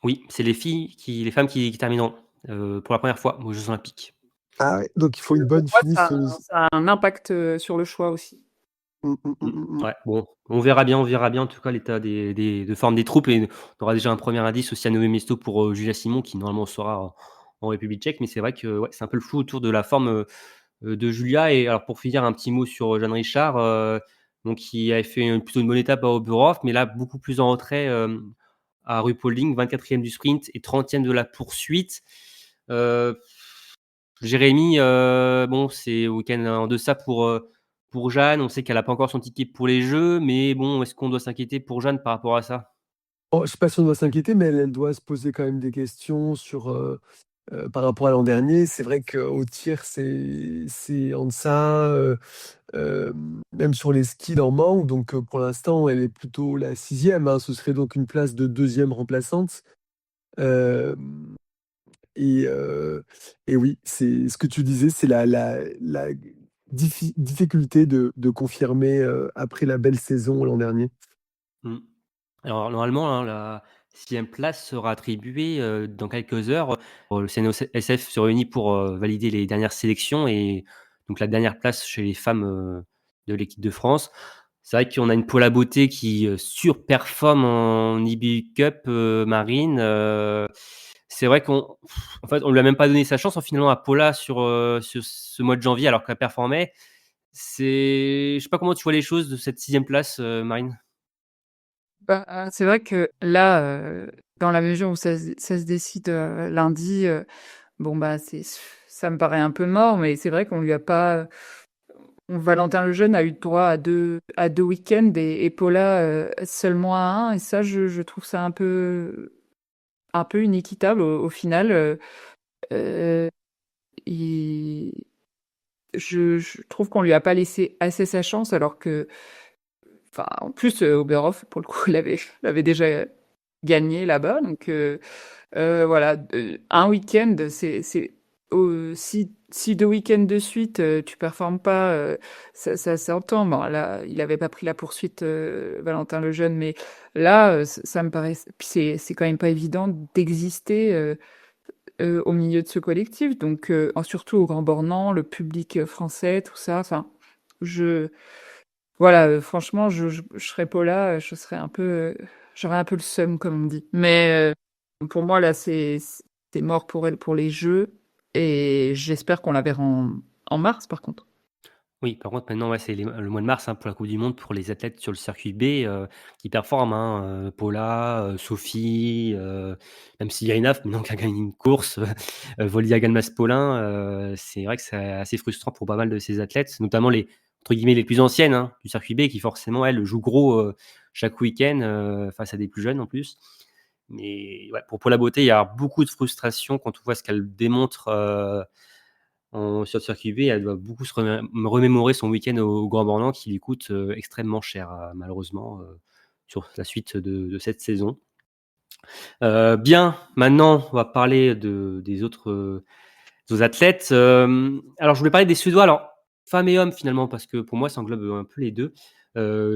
oui, c'est les femmes qui termineront pour la première fois aux Jeux Olympiques. Ah ouais, donc il faut une Pour bonne moi, finisseuse. ça a un impact sur le choix aussi. Ouais, bon, on verra bien en tout cas l'état de forme des troupes et on aura déjà un premier indice aussi à Nové Mesto pour Julia Simon qui normalement sera en République tchèque, mais c'est vrai que ouais, c'est un peu le flou autour de la forme de Julia. Et alors pour finir, un petit mot sur Jeanne Richard, donc qui avait fait plutôt une bonne étape à Oberhof, mais là beaucoup plus en retrait à Ruhpolding, 24e du sprint et 30e de la poursuite. Jérémy, bon, c'est week-end en deçà pour Jeanne. On sait qu'elle n'a pas encore son ticket pour les Jeux, mais bon, est-ce qu'on doit s'inquiéter pour Jeanne par rapport à ça? Oh, je ne sais pas si on doit s'inquiéter, mais elle doit se poser quand même des questions sur, par rapport à l'an dernier. C'est vrai qu'au tir, c'est en deçà, même sur les skis normands. Donc pour l'instant, elle est plutôt la 6e, hein. Ce serait donc une place de 2e remplaçante. Euh, et oui, c'est ce que tu disais, c'est la difficulté de confirmer après la belle saison l'an dernier. Mmh. Alors normalement, hein, la 6e place sera attribuée dans quelques heures. Le CNOSF se réunit pour valider les dernières sélections et donc la dernière place chez les femmes de l'équipe de France. C'est vrai qu'on a une Paula Beauté qui surperforme en IBU Cup Marine. C'est vrai en fait, on lui a même pas donné sa chance finalement à Paula sur ce mois de janvier alors qu'elle performait. Je sais pas comment tu vois les choses de cette 6e place, Marine. C'est vrai que là, dans la mesure où ça se décide lundi, bon, ça me paraît un peu mort, mais c'est vrai qu'on lui a pas. Valentin Lejeune a eu droit à deux week-ends et Paula seulement à un, et ça, je trouve ça un peu inéquitable au final. Euh, il- je trouve qu'on lui a pas laissé assez sa chance, alors que, enfin, en plus, Oberhof, pour le coup, l'avait déjà gagné là-bas. Donc, voilà, un week-end, si deux week-ends de suite, tu performes pas, ça s'entend. Bon, là, il avait pas pris la poursuite, Valentin Lejeune, mais là, ça me paraît, puis c'est quand même pas évident d'exister, au milieu de ce collectif. Donc, surtout au Grand Bornand, le public français, tout ça. Enfin, je, voilà, franchement, je serais pas là, je serais un peu, j'aurais un peu le seum, comme on dit. Mais pour moi, là, c'est mort pour elle pour les Jeux, et j'espère qu'on la verra en mars, par contre. Oui, par contre, maintenant, ouais, c'est le mois de mars pour la Coupe du Monde pour les athlètes sur le circuit B qui performent. Paula, Sophie, même si Irina, maintenant qui a gagné une course, Voldia Galmas-Paulin, c'est vrai que c'est assez frustrant pour pas mal de ces athlètes, notamment les, entre guillemets, les plus anciennes du circuit B qui forcément, elles, jouent gros chaque week-end face à des plus jeunes en plus. Mais ouais, pour Paula Beauté, il y a beaucoup de frustration quand on voit ce qu'elle démontre. Sur le circuit B, elle doit beaucoup se remémorer son week-end au Grand Bornand qui lui coûte extrêmement cher, malheureusement, sur la suite de cette saison. Bien, maintenant, on va parler des autres athlètes. Alors, je voulais parler des Suédois, alors femmes et hommes finalement, parce que pour moi, ça englobe un peu les deux,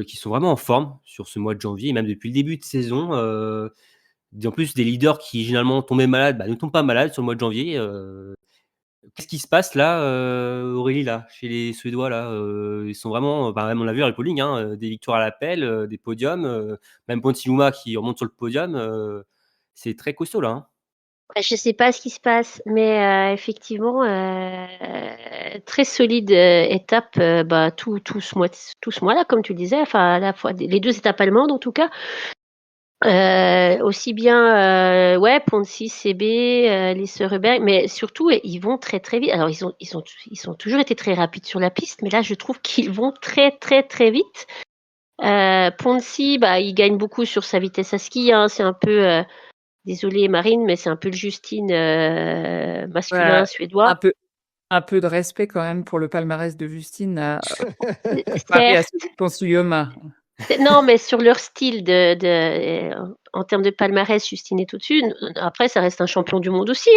qui sont vraiment en forme sur ce mois de janvier, et même depuis le début de saison. En plus, des leaders qui généralement tombaient malades, ne tombent pas malades sur le mois de janvier. Qu'est-ce qui se passe là, Aurélie, là, chez les Suédois là ils sont vraiment, même on l'a vu à Pooling, des victoires à l'appel, des podiums, même Ponsiluma qui remonte sur le podium, c'est très costaud là. Je sais pas ce qui se passe, mais effectivement, très solide étape, tout ce mois-là, comme tu disais, enfin à la fois les 2 étapes allemandes en tout cas. Aussi bien, ouais, Ponty, CB, les Seureberg, mais surtout, ils vont très très vite. Alors ils ont toujours été très rapides sur la piste, mais là je trouve qu'ils vont très très très vite. Ponty, il gagne beaucoup sur sa vitesse à ski, c'est un peu, désolée Marine, mais c'est un peu le Justine masculin Ouais, suédois. un peu de respect quand même pour le palmarès de Justine comparé à Certes, celui de Ponsuyoma. non, mais sur leur style en termes de palmarès, Justine est au-dessus. Après, ça reste un champion du monde aussi.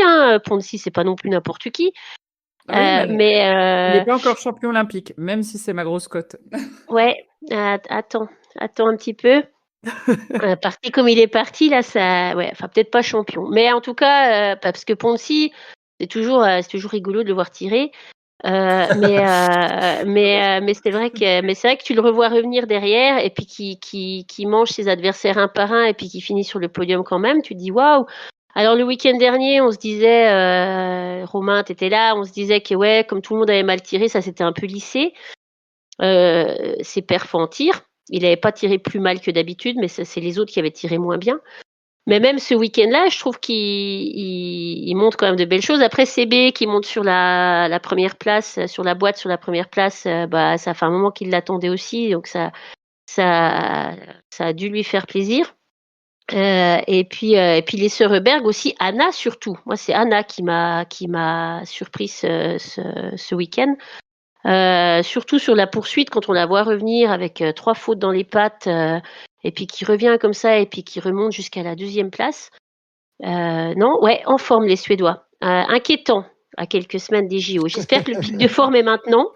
Ponty, c'est pas non plus n'importe qui. Ah oui, mais il Mais n'est pas encore champion olympique, même si c'est ma grosse cote. ouais, attends un petit peu. Parti comme il est parti, là, ça, ouais, enfin peut-être pas champion, mais en tout cas, parce que Ponty, c'est toujours rigolo de le voir tirer. Mais c'est vrai que tu le revois revenir derrière et puis qui mange ses adversaires un par un et puis qui finit sur le podium quand même. Tu te dis waouh. Alors le week-end dernier, on se disait, Romain, t'étais là, on se disait que ouais, comme tout le monde avait mal tiré, ça s'était un peu lissé. Ses perfs en tir. Il n'avait pas tiré plus mal que d'habitude, mais c'est les autres qui avaient tiré moins bien. Mais même ce week-end-là, je trouve qu'il montre quand même de belles choses. Après, CB qui monte sur la première place, sur la boîte sur la première place, ça fait un moment qu'il l'attendait aussi, donc ça a dû lui faire plaisir. Et puis les Seureberg aussi, Anna surtout. Moi, c'est Anna qui m'a surpris ce week-end. Surtout sur la poursuite, quand on la voit revenir avec 3 fautes dans les pattes, et puis qui revient comme ça, et puis qui remonte jusqu'à la 2e place. Non, ouais, en forme les Suédois. Inquiétant à quelques semaines des JO. J'espère que le pic de forme est maintenant,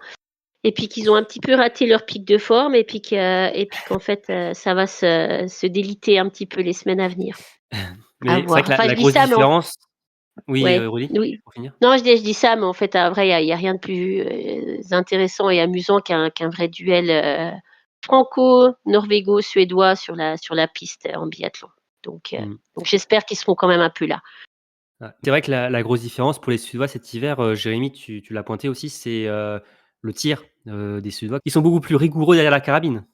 et puis qu'ils ont un petit peu raté leur pic de forme, et puis qu'en fait ça va se déliter un petit peu les semaines à venir. Mais À c'est vrai voir. que Enfin, la je dis grosse ça, mais différence. Oui, ouais, Aurélie, oui. pour finir. Non, je dis ça, mais en fait, en vrai, il y a rien de plus intéressant et amusant qu'un vrai duel franco-norvégo-suédois sur la piste en biathlon. Donc Mm. j'espère qu'ils seront quand même un peu là. Ouais. C'est vrai que la grosse différence pour les Suédois cet hiver, Jérémy, tu l'as pointé aussi, c'est le tir des Suédois qui sont beaucoup plus rigoureux derrière la carabine.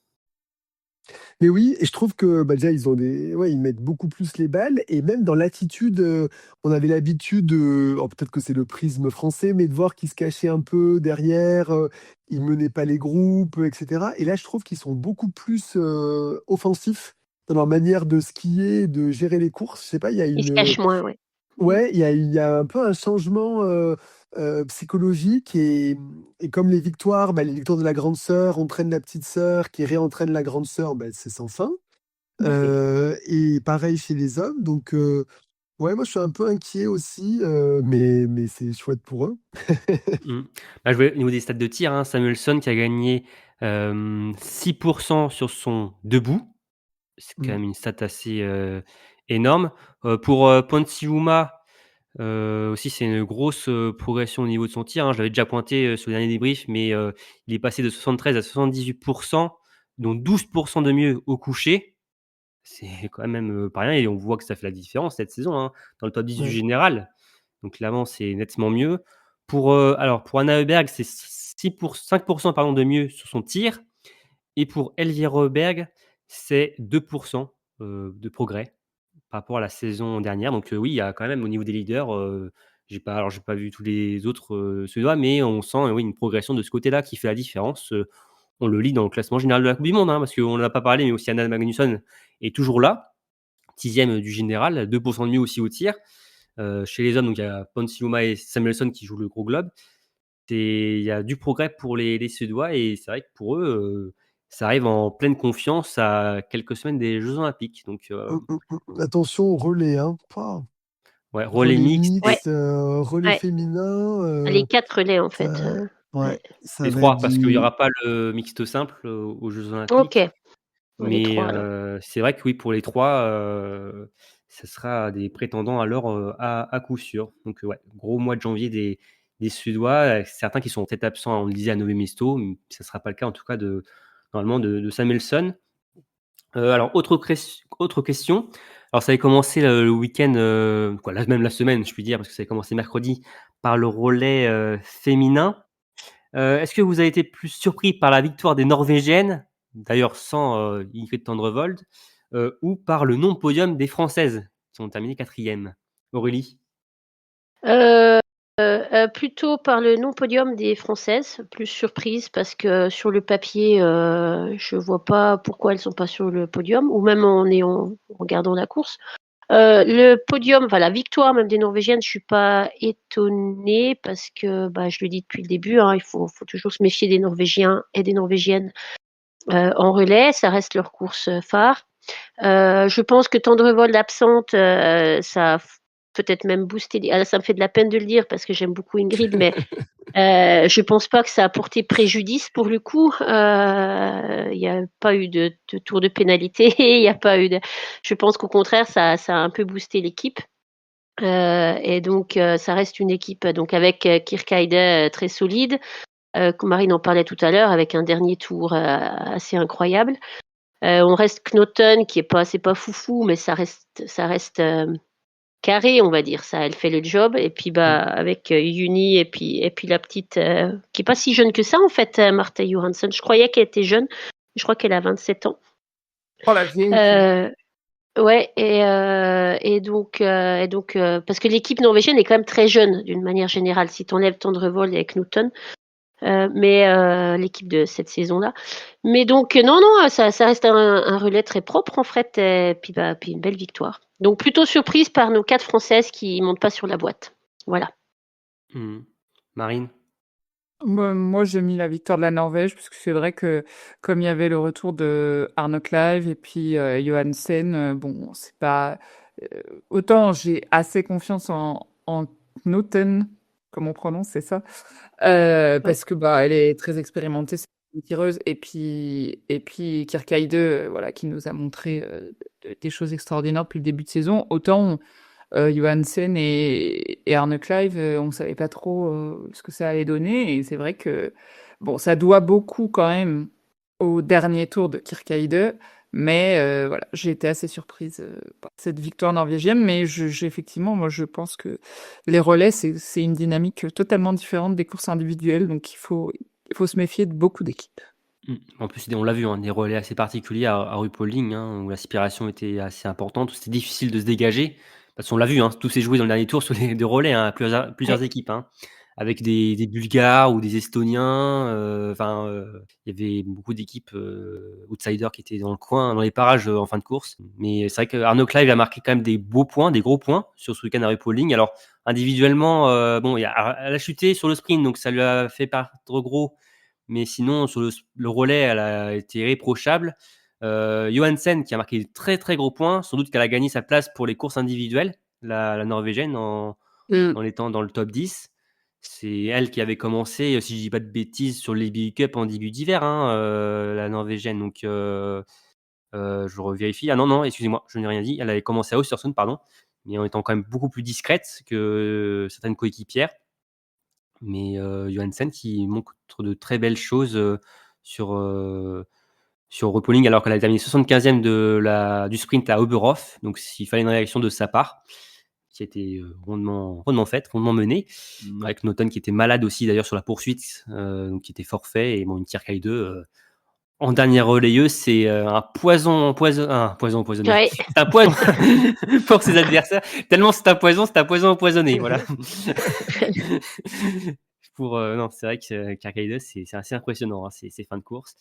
Mais oui, et je trouve que déjà, ils mettent beaucoup plus les balles. Et même dans l'attitude, on avait l'habitude, peut-être que c'est le prisme français, mais de voir qu'ils se cachaient un peu derrière, ils menaient pas les groupes, etc. Et là, je trouve qu'ils sont beaucoup plus offensifs dans leur manière de skier, de gérer les courses. Je sais pas, il y a Ils se une. cachent moins, ouais. Ouais, il y a un peu un changement psychologique et comme les victoires de la grande sœur entraînent la petite sœur qui réentraîne la grande sœur, c'est sans fin. Et pareil chez les hommes. Donc, ouais, moi je suis un peu inquiet aussi, mais c'est chouette pour eux. Mmh. Bah, je voyais au niveau des stats de tir, hein, Samuelsson qui a gagné 6% sur son debout. C'est quand Mm. même une stat assez énorme. Pour Ponsiuma, aussi, c'est une grosse progression au niveau de son tir. Hein. Je l'avais déjà pointé sur le dernier débrief, mais il est passé de 73 à 78%, dont 12% de mieux au coucher. C'est quand même pas rien et on voit que ça fait la différence cette saison hein, dans le top 10 du Ouais. général. Donc clairement, c'est nettement mieux. Pour Anna Heuberg, c'est 5% pardon, de mieux sur son tir. Et pour Elvire Heuberg, c'est 2% de progrès par rapport à la saison dernière. Donc oui, il y a quand même au niveau des leaders, j'ai pas vu tous les autres Suédois, mais on sent oui, une progression de ce côté-là qui fait la différence. On le lit dans le classement général de la Coupe du Monde, hein, parce qu'on n'en a pas parlé, mais aussi Anna Magnusson est toujours là, 10e du général, 2% de mieux aussi au tir. Chez les hommes, donc il y a Ponsiluoma et Samuelsson qui jouent le gros globe. Il y a du progrès pour les Suédois et c'est vrai que pour eux, ça arrive en pleine confiance à quelques semaines des Jeux Olympiques. Donc, Attention au relais, hein. Pouah. ouais, relais Relais mixte Ouais, mixte, relais ouais. féminin, Les 4 relais, en fait. ça, Ouais. ouais, ça les va être trois, parce qu'il n'y du. aura pas le mixte simple aux Jeux Ok. Olympiques. Bon, les Mais 3, alors. c'est vrai que oui, pour les trois, ça sera des prétendants à l'or à coup sûr. Donc, ouais, gros mois de janvier des Suédois. Certains qui sont peut-être absents, on le disait, à Nové Mesto, mais ça ne sera pas le cas en tout cas normalement de Samuelsson. Alors, autre question. Alors, ça avait commencé le week-end, même la semaine, je puis dire, parce que ça avait commencé mercredi, par le relais féminin. Est-ce que vous avez été plus surpris par la victoire des Norvégiennes, d'ailleurs sans Ingrid Tendrevold, ou par le non-podium des Françaises, qui ont terminé 4e? Aurélie? Plutôt par le non-podium des Françaises, plus surprise parce que sur le papier, je vois pas pourquoi elles sont pas sur le podium, ou même en regardant la course. Le podium, enfin la victoire même des Norvégiennes, je suis pas étonnée parce que, je le dis depuis le début, hein, il faut toujours se méfier des Norvégiens et des Norvégiennes en relais, ça reste leur course phare. Je pense que Tendrevold absente, ça a peut-être même boosté. Ça me fait de la peine de le dire parce que j'aime beaucoup Ingrid, mais je pense pas que ça a porté préjudice pour le coup. Il n'y a pas eu de tour de pénalité. Il y a pas eu de. Je pense qu'au contraire, ça a un peu boosté l'équipe. Et donc, ça reste une équipe donc avec Kirkeide très solide. Comme Marine en parlait tout à l'heure, avec un dernier tour assez incroyable. On reste Knoten qui c'est pas foufou, mais ça reste carré, on va dire. Ça, elle fait le job. Et puis avec Juni et puis la petite qui est pas si jeune que ça en fait, Martha Johansson. Je croyais qu'elle était jeune. Je crois qu'elle a 27 ans. Oh la vieille. Ouais, et donc parce que l'équipe norvégienne est quand même très jeune d'une manière générale. Si tu enlèves Tendrevold et Knoten, mais l'équipe de cette saison-là. Mais donc non, ça reste un relais très propre en fait, et puis une belle victoire. Donc plutôt surprise par nos 4 Françaises qui montent pas sur la boîte. Voilà. Marine? Moi, j'ai mis la victoire de la Norvège, parce que c'est vrai que comme il y avait le retour de Arne Kleiv et puis Johansen, bon, c'est pas... autant j'ai assez confiance en Knoten, comme on prononce, c'est ça, parce que elle est très expérimentée, c'est une tireuse, et puis Kirkeide, voilà, qui nous a montré des choses extraordinaires depuis le début de saison. Autant Johansen et Arne Kleiv, on savait pas trop ce que ça allait donner, et c'est vrai que bon, ça doit beaucoup quand même au dernier tour de Kirkeide, mais voilà, j'ai été assez surprise par cette victoire norvégienne, mais effectivement, moi je pense que les relais, c'est une dynamique totalement différente des courses individuelles, donc il faut se méfier de beaucoup d'équipes. En plus, on l'a vu, hein, des relais assez particuliers à RuPauling, hein, où l'aspiration était assez importante, où c'était difficile de se dégager. Parce qu'on l'a vu, hein, tout s'est joué dans le dernier tour sur les 2 relais, hein, à plusieurs Ouais. équipes, hein, avec des Bulgares ou des Estoniens. Il y avait beaucoup d'équipes outsiders qui étaient dans le coin, dans les parages en fin de course. Mais c'est vrai qu'Arnaud Clive a marqué quand même des beaux points, des gros points sur ce week-end à RuPauling. Alors, individuellement, elle a chuté sur le sprint, donc ça lui a fait perdre gros. Mais sinon, sur le relais, elle a été irréprochable. Johansen, qui a marqué de très très gros points, sans doute qu'elle a gagné sa place pour les courses individuelles, la Norvégienne, en étant dans le top 10. C'est elle qui avait commencé, si je dis pas de bêtises, sur les Big Cup en début d'hiver, hein, la Norvégienne. Donc, je revérifie. Ah non, non, excusez-moi, je n'ai rien dit. Elle avait commencé à Östersund, pardon, mais en étant quand même beaucoup plus discrète que certaines coéquipières. Mais Johansen qui montre de très belles choses sur RuPauling, alors qu'elle a terminé 75e du sprint à Oberhof. Donc il fallait une réaction de sa part, qui a été rondement faite, rondement menée, avec Naughton qui était malade aussi d'ailleurs sur la poursuite, donc qui était forfait. Et bon, une Tierkai 2 en dernière relayeuse, c'est un poison empoisonné. Ouais. C'est un poison pour ses adversaires. Tellement c'est un poison empoisonné. Voilà. Non, c'est vrai que Tierkai 2, c'est assez impressionnant, hein, ces fins de course.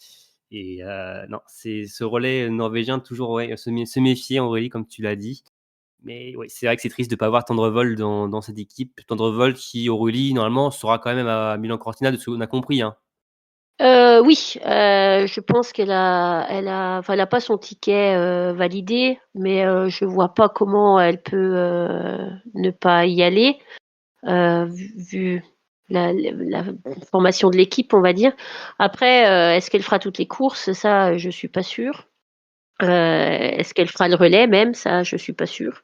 Et non, c'est ce relais norvégien, toujours se méfier, Aurélie, comme tu l'as dit. Mais oui, c'est vrai que c'est triste de ne pas avoir Tendrevol dans cette équipe. Tendrevol qui, Aurélie, normalement, sera quand même à Milan-Cortina, de ce qu'on a compris. Hein. Oui, je pense qu'elle enfin, elle a pas son ticket validé, mais je vois pas comment elle peut ne pas y aller, vu la formation de l'équipe, on va dire. Après, est-ce qu'elle fera toutes les courses? Ça, je suis pas sûre. Est-ce qu'elle fera le relais même? Ça, je suis pas sûre.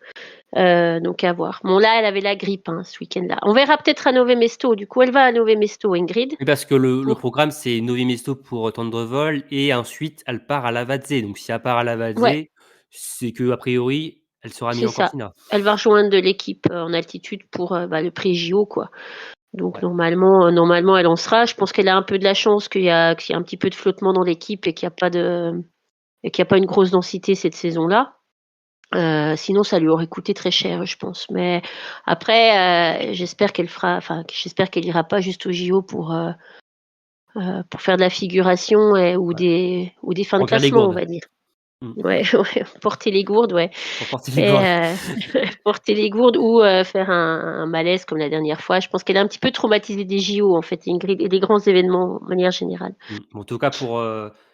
Donc à voir. Bon là, elle avait la grippe ce week-end-là. On verra peut-être à Nové Mesto. Du coup, elle va à Nové Mesto, Ingrid. Oui, parce que le programme, c'est Novi Mesto pour Tendrevol, et ensuite, elle part à Lavazze. Donc, si elle part à Lavazze, Ouais. c'est que a priori, elle sera mise C'est en ça. Cortina. Elle va rejoindre de l'équipe en altitude pour le pré-JO, quoi. Donc Ouais. normalement, elle en sera. Je pense qu'elle a un peu de la chance qu'il y a un petit peu de flottement dans l'équipe et qu'il n'y a pas une grosse densité cette saison-là. Sinon, ça lui aurait coûté très cher, je pense. Mais après, j'espère qu'elle ira pas juste au JO pour faire de la figuration ou des fins de Remplir les classement, on gourdes. va dire. Ouais, porter les gourdes, ouais. Pour porter les gourdes. Porter les gourdes ou faire un malaise comme la dernière fois. Je pense qu'elle est un petit peu traumatisée des JO, en fait, Ingrid, et des grands événements de manière générale. En tout cas, pour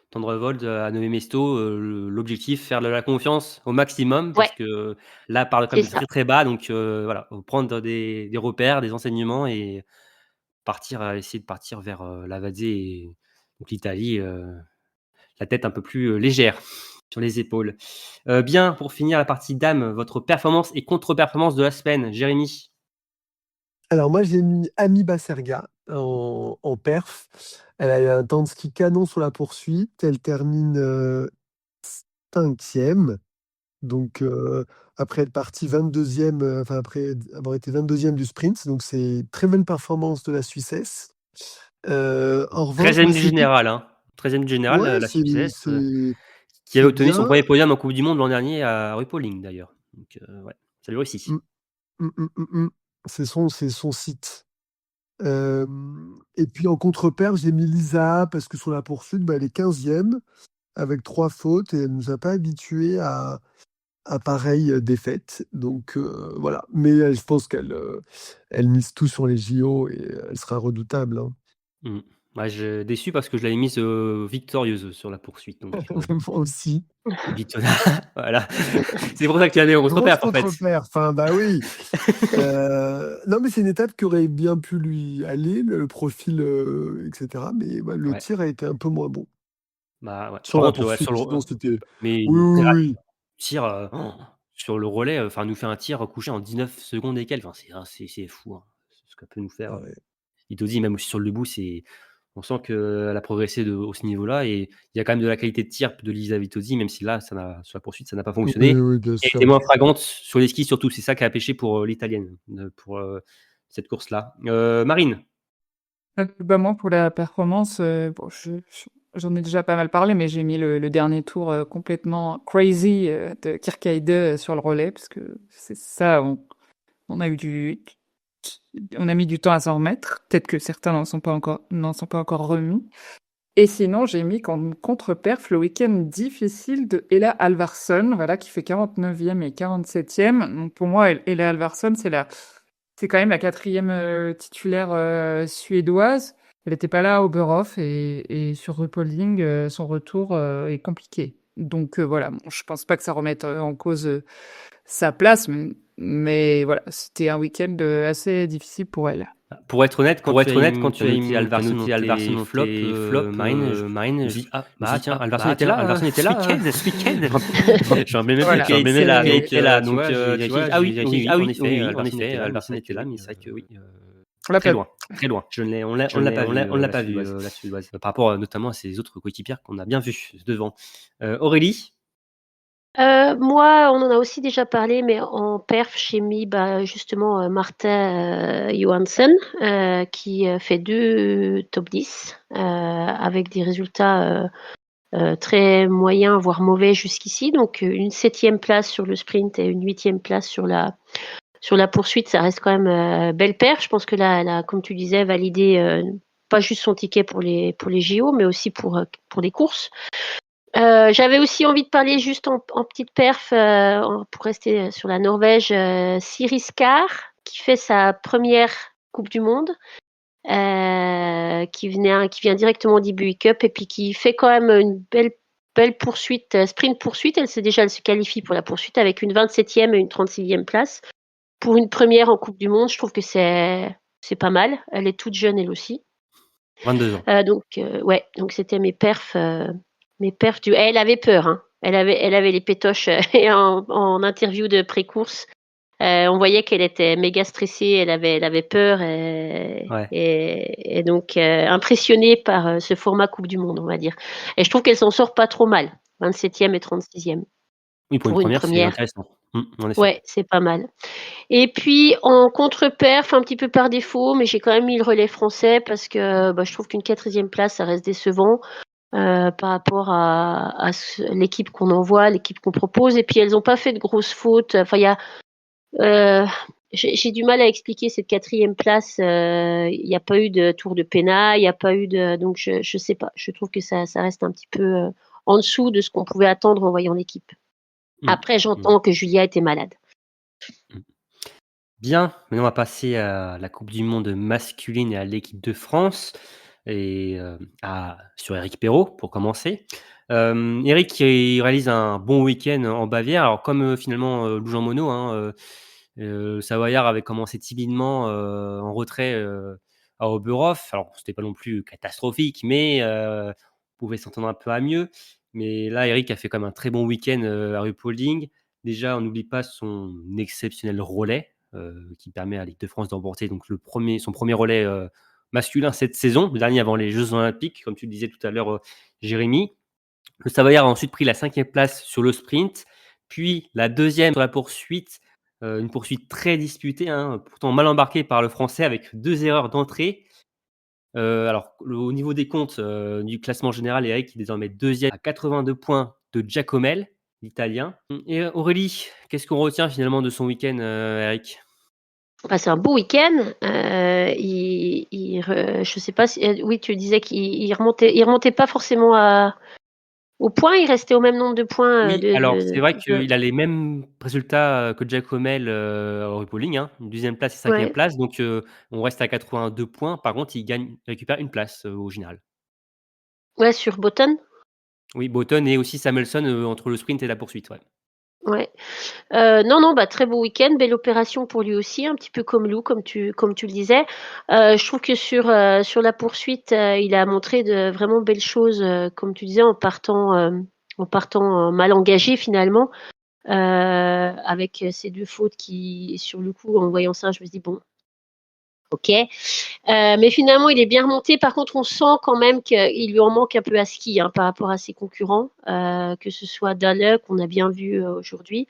Tendrevol à Novi Mesto, l'objectif, faire de la confiance au maximum, parce Ouais, que là, elle parle quand c'est même de ça. très très bas. Donc voilà, prendre des repères, des enseignements, et essayer de partir vers Lavazze et donc l'Italie, la tête un peu plus légère sur les épaules. Bien, pour finir la partie dames, votre performance et contre-performance de la semaine, Jérémy. Alors moi, j'ai mis Ami Baserga en perf. Elle a eu un temps de ski canon sur la poursuite. Elle termine 5e. Donc après être partie 22e, enfin après avoir été 22e du sprint. Donc c'est une très belle performance de la Suissesse. En revanche, 13e moi, du c'était... général, hein. 13e du général, Ouais, la Suissesse, qui avait c'est obtenu son bien. premier podium en Coupe du Monde l'an dernier à RuPauling d'ailleurs. Donc ouais, ça lui réussit. Mm, mm. C'est son site. Et puis en contre-perf, j'ai mis Lisa parce que sur la poursuite, elle est 15e avec 3 fautes et elle ne nous a pas habitués à pareille défaite. Donc voilà. Mais je pense elle mise tout sur les JO et elle sera redoutable. Hein. Ouais, déçu parce que je l'avais mise victorieuse sur la poursuite. Donc, Moi aussi. Vitona, voilà. C'est pour ça que tu as des Grosse contre-perf en fait. contre-perf. Enfin, bah oui. Non, mais c'est une étape qui aurait bien pu lui aller, le profil, etc. Mais le tir a été un peu moins bon. Bah ouais. Sur Par la contre, poursuite, sinon c'était... mais Oui, très oui, rapide. oui. Tir sur le relais, nous fait un tir couché en 19 secondes et quelques. Enfin, c'est fou, hein, ce qu'elle peut nous faire. Ah ouais. Itosi, même aussi sur le debout, on sent qu'elle a progressé au ce niveau-là, et il y a quand même de la qualité de tir de Lisa Vitozzi, même si là, sur la poursuite, ça n'a pas fonctionné. Oui, bien Elle sûr. était moins flagrante sur les skis surtout. C'est ça qui a pêché pour l'Italienne, pour cette course-là. Marine. Moi, pour la performance, bon, j'en ai déjà pas mal parlé, mais j'ai mis le dernier tour complètement crazy de Kirkheide sur le relais, parce que c'est ça, on a on a mis du temps à s'en remettre. Peut-être que certains n'en sont pas encore remis. Et sinon, j'ai mis comme contre-perf le week-end difficile de Ella Alvarsson, voilà, qui fait 49e et 47e. Donc pour moi, Ella Alvarsson, c'est quand même la 4e titulaire suédoise. Elle n'était pas là à Oberhof et sur RuPaul, son retour est compliqué. Donc voilà, bon, je pense pas que ça remette en cause sa place, mais voilà, c'était un week-end assez difficile pour elle. Pour être honnête, quand tu as mis Alvarsson dans flop, Marine, je dis tiens, Alvarsson était là ce week-end. J'en mets même Voilà, qui était là, donc c'est- tu vois, oui, en effet, Alvarsson était là, mais c'est vrai que oui, On l'a très pas loin, très loin. On l'a pas vu, la Suédoise, par rapport notamment à ses autres coéquipières qu'on a bien vues devant. Aurélie. Moi, on en a aussi déjà parlé, mais en perf, j'ai mis justement Martha Johansson, qui fait 2 top 10, avec des résultats très moyens, voire mauvais jusqu'ici. Donc une 7e place sur le sprint et une 8e place sur la poursuite, ça reste quand même belle perf. Je pense que là, elle a, comme tu disais, validé pas juste son ticket pour les JO, mais aussi pour les courses. J'avais aussi envie de parler juste en petite perf, pour rester sur la Norvège, Siri Skar, qui fait sa première Coupe du Monde, qui vient directement d'Ibu Cup et puis qui fait quand même une belle poursuite, sprint poursuite. Elle se qualifie pour la poursuite avec une 27e et une 36e place. Pour une première en Coupe du Monde, je trouve que c'est pas mal. Elle est toute jeune elle aussi. 22 ans. Donc c'était mes perfs. Elle avait peur, hein. Elle avait les pétoches en interview de pré-course. On voyait qu'elle était méga stressée, elle avait peur et donc impressionnée par ce format Coupe du Monde, on va dire. Et je trouve qu'elle s'en sort pas trop mal, 27e et 36e. Oui, pour une première, c'est intéressant. En effet. Ouais, c'est pas mal. Et puis en contre-perf, un petit peu par défaut, mais j'ai quand même mis le relais français parce que je trouve qu'une 4e place, ça reste décevant. Par rapport à l'équipe qu'on envoie, l'équipe qu'on propose. Et puis elles n'ont pas fait de grosses fautes. Enfin, j'ai du mal à expliquer cette 4e place. Il n'y a pas eu de tour de pénal, il n'y a pas eu de. Donc je sais pas. Je trouve que ça reste un petit peu en dessous de ce qu'on pouvait attendre en voyant l'équipe. Après, j'entends que Julia était malade. Bien, maintenant on va passer à la Coupe du Monde masculine et à l'équipe de France. Et sur Eric Perrault pour commencer. Eric il réalise un bon week-end en Bavière. Alors comme finalement Lou Jean Monod, Savoyard avait commencé timidement en retrait à Oberhof. Alors c'était pas non plus catastrophique, mais on pouvait s'entendre un peu à mieux. Mais là, Eric a fait quand même un très bon week-end à RuPaul. Déjà, on n'oublie pas son exceptionnel relais qui permet à l'équipe de France d'emporter donc son premier relais masculin cette saison, le dernier avant les Jeux Olympiques, comme tu le disais tout à l'heure, Jérémy. Le Savoyard a ensuite pris la 5e place sur le sprint, puis la 2e sur la poursuite, une poursuite très disputée, pourtant mal embarquée par le Français avec 2 erreurs d'entrée. Alors, au niveau des comptes du classement général, Eric est désormais 2e à 82 points de Giacomel, l'Italien. Et Aurélie, qu'est-ce qu'on retient finalement de son week-end, Eric ? C'est un beau week-end. Je sais pas si, oui, tu disais qu'il remontait pas forcément au point. Il restait au même nombre de points. Oui, alors c'est vrai qu'il a les mêmes résultats que Giacomel au RuPaul, une 2e place et 5e place. Donc on reste à 82 points. Par contre, il récupère une place au général. Ouais, sur Botton. Oui, Botton et aussi Samuelson entre le sprint et la poursuite. Ouais. Non, très beau week-end, belle opération pour lui aussi, un petit peu comme Lou, comme tu le disais. Je trouve que sur la poursuite, il a montré de vraiment belles choses, comme tu disais, en partant mal engagé finalement, avec ces 2 fautes qui, sur le coup, en voyant ça, je me suis dit bon, ok. Mais finalement, il est bien remonté. Par contre, on sent quand même qu'il lui en manque un peu à ski par rapport à ses concurrents, que ce soit Dalle, qu'on a bien vu aujourd'hui,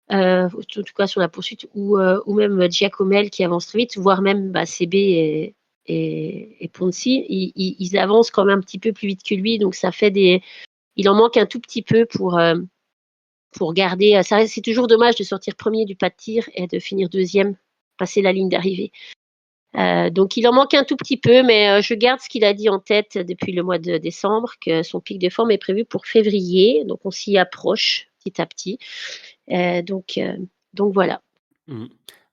en tout cas sur la poursuite, ou même Giacomel qui avance très vite, voire même CB et Ponzi, ils avancent quand même un petit peu plus vite que lui, donc ça fait il en manque un tout petit peu pour garder. C'est toujours dommage de sortir premier du pas de tir et de finir deuxième, passer la ligne d'arrivée. Donc il en manque un tout petit peu, mais je garde ce qu'il a dit en tête depuis le mois de décembre, que son pic de forme est prévu pour février, donc on s'y approche petit à petit. Donc voilà.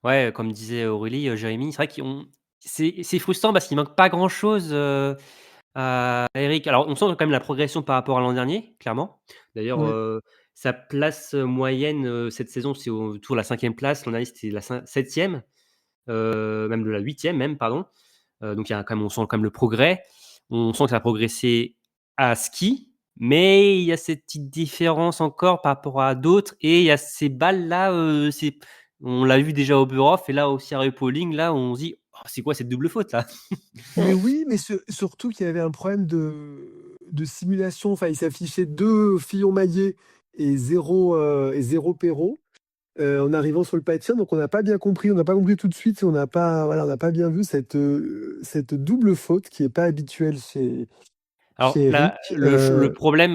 Ouais, comme disait Aurélie, Jérémy, c'est vrai c'est frustrant parce qu'il manque pas grand-chose à Eric. Alors, on sent quand même la progression par rapport à l'an dernier, clairement. D'ailleurs, Ouais. sa place moyenne cette saison, c'est autour de la 5e place. L'an dernier, c'était la 7e, même de la 8e, même, pardon. Donc, on sent quand même le progrès. On sent que ça a progressé à ski, mais il y a cette petite différence encore par rapport à d'autres. Et il y a ces balles-là, on l'a vu déjà au Burhoff, et là aussi à Repolling, là, on se dit, oh, c'est quoi cette double faute là? Mais oui, mais surtout qu'il y avait un problème de simulation. Enfin, il s'affichait 2 Fillon Maillet et 0 Perrault en arrivant sur le pas de tir. Donc, on n'a pas bien compris. On n'a pas compris tout de suite. On n'a pas bien vu cette double faute qui n'est pas habituelle Alors chez là, Eric. le problème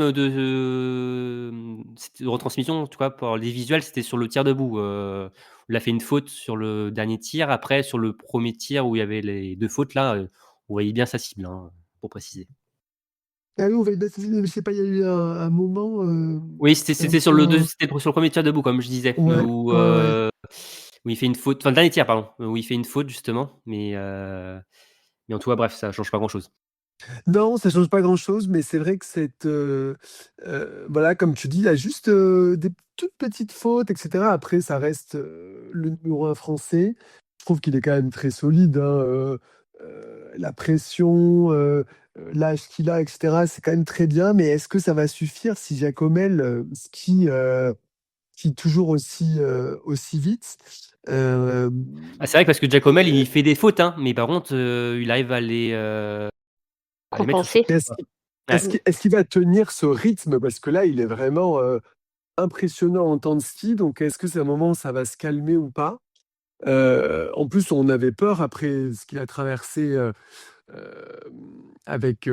c'était de retransmission, tu vois, pour les visuels, c'était sur le tir debout. Il a fait une faute sur le dernier tir. Après, sur le premier tir où il y avait les 2 fautes là, on voyait bien sa cible, hein, pour préciser. Ah oui, je sais pas, il y a eu un moment. Oui, c'était sur c'était sur le premier tir debout, comme je disais, Ouais, ouais. où il fait une faute, enfin le dernier tir, pardon, où il fait une faute justement, mais en tout cas, bref, ça change pas grand-chose. Non, ça change pas grand-chose, mais c'est vrai que voilà, comme tu dis, il y a juste des toutes petites fautes, etc. Après, ça reste le numéro 1 français. Je trouve qu'il est quand même très solide, hein, la pression, l'âge qu'il a, etc., c'est quand même très bien. Mais est-ce que ça va suffire si Jacomel skie toujours aussi vite? Ah, c'est vrai que parce que Giacomel, il fait des fautes, hein, mais par contre, il arrive à les mettre sur ses Compenser. Est-ce quoi. qu'il Ouais. est-ce qu'il va tenir ce rythme? Parce que là, il est vraiment impressionnant en temps de ski. Donc, est-ce que c'est un moment où ça va se calmer ou pas? En plus, on avait peur après ce qu'il a traversé euh, avec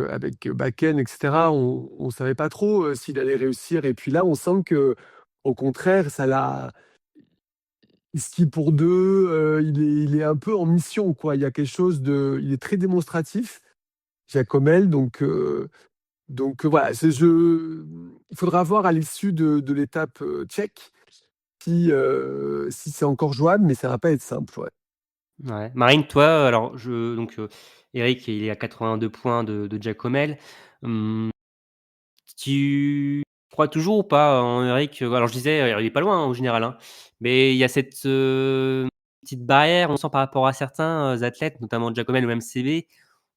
Bakken, etc. On ne savait pas trop s'il allait réussir. Et puis là, on sent que, au contraire, il skie pour deux. Il est un peu en mission, quoi. Il y a quelque chose il est très démonstratif, Jacomel. Donc voilà, il faudra voir à l'issue de l'étape tchèque si c'est encore jouable, mais ça va pas être simple. Ouais. Ouais. Marine, toi, alors Eric, il est à 82 points de Giacomel. Tu crois toujours ou pas en Eric? Alors je disais, il est pas loin, hein, au général, hein, mais il y a cette, petite barrière, on sent par rapport à certains, athlètes, notamment Giacomel ou même CB.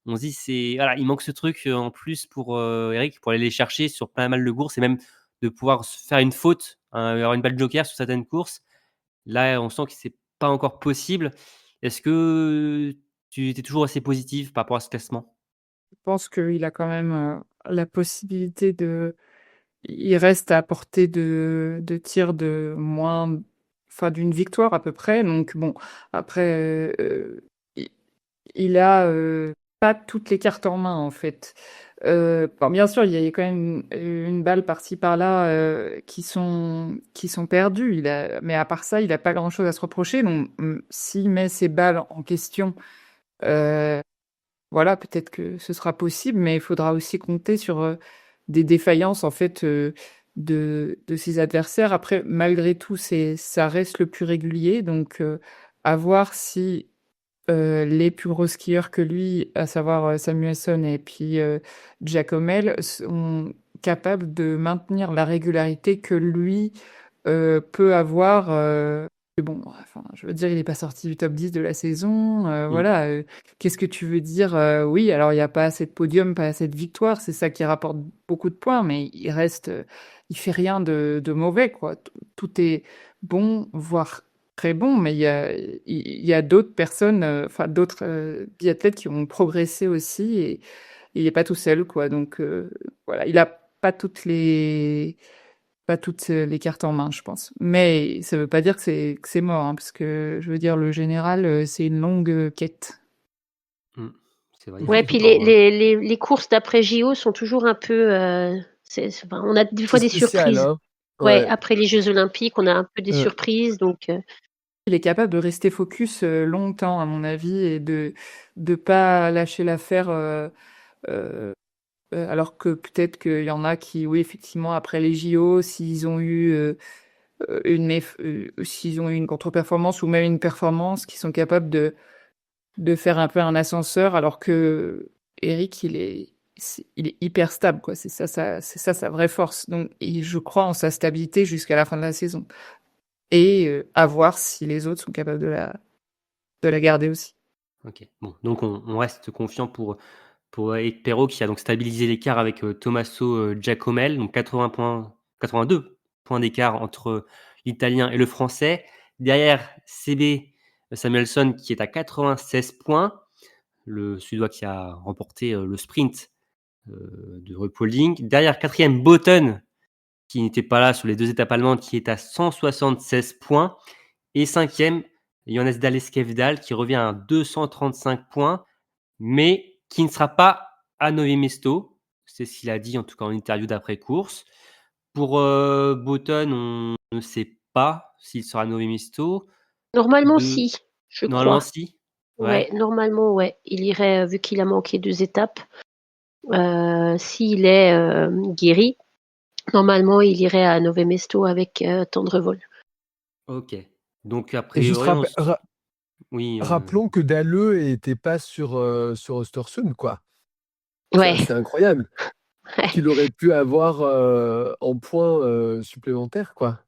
On se dit voilà, il manque ce truc, en plus pour, Eric, pour aller les chercher sur pas mal de courses et même de pouvoir se faire une faute, hein, avoir une balle joker sur certaines courses. Là, on sent que c'est pas encore possible. Est-ce que tu es toujours assez positif par rapport à ce classement? Je pense qu'il a quand même la possibilité de. Il reste à portée de tir de moins. Enfin, d'une victoire à peu près. Donc, bon, après, il il a pas toutes les cartes en main, en fait. Bon, bien sûr, il y a quand même une balle par-ci par-là qui sont perdues. Mais à part ça, il n'a pas grand-chose à se reprocher. Donc, s'il met ses balles en question, euh, voilà, peut-être que ce sera possible, mais il faudra aussi compter sur des défaillances en fait de ses adversaires. Après, malgré tout, ça reste le plus régulier, donc à voir si les plus gros skieurs que lui, à savoir Samuelson et puis Giacomel, sont capables de maintenir la régularité que lui peut avoir. Mais bon, enfin, je veux dire, il n'est pas sorti du top 10 de la saison. Mmh. Voilà. Qu'est-ce que tu veux dire? Oui, alors il n'y a pas assez de podium, pas assez de victoires. C'est ça qui rapporte beaucoup de points, mais il reste, il fait rien de mauvais, quoi. Tout est bon, voire très bon, mais il y a d'autres personnes, enfin d'autres biathlètes qui ont progressé aussi et il n'est pas tout seul, quoi. Donc voilà, il a pas toutes les cartes en main, je pense. Mais ça veut pas dire que c'est mort, hein, parce que je veux dire, le général, c'est une longue quête. Mmh. c'est vrai. Ouais, puis les courses d'après JO sont toujours un peu. On a des fois C'est des spécial, surprises. hein. Ouais, Ouais. après les Jeux Olympiques, on a un peu des Euh, surprises. Donc, Il est capable de rester focus longtemps, à mon avis, et de pas lâcher l'affaire. Euh, alors que peut-être qu'il y en a qui, oui, effectivement, après les JO, s'ils ont eu une contre-performance ou même une performance, qui sont capables de faire un peu un ascenseur, alors que Eric, il est hyper stable, quoi. C'est ça sa vraie force. Donc, et je crois en sa stabilité jusqu'à la fin de la saison. Et à voir si les autres sont capables de la garder aussi. Ok. Bon, donc on reste confiant pour Eric Perrault qui a donc stabilisé l'écart avec Tommaso Giacomel, donc 82 points d'écart entre l'Italien et le Français. Derrière, CB Samuelsson qui est à 96 points, le Suédois qui a remporté le sprint de Ruhpolding. Derrière, quatrième, Botten qui n'était pas là sur les 2 étapes allemandes, qui est à 176 points. Et cinquième, Johannes Dahleskevdal qui revient à 235 points, mais qui ne sera pas à Nové Mesto. C'est ce qu'il a dit en tout cas en interview d'après-course. Pour Botten, on ne sait pas s'il sera à Nové Mesto. normalement, si, je Normalement, crois. si. Ouais, normalement, ouais. Il irait, vu qu'il a manqué 2 étapes, s'il est guéri, normalement, il irait à Nové Mesto avec Tendrevol. Ok. Donc, a Et juste priori, oui. rappelons que Dalleux n'était pas sur Östersund, quoi. Ouais. C'est incroyable. Ouais. Qu'il aurait pu avoir en points supplémentaires, quoi.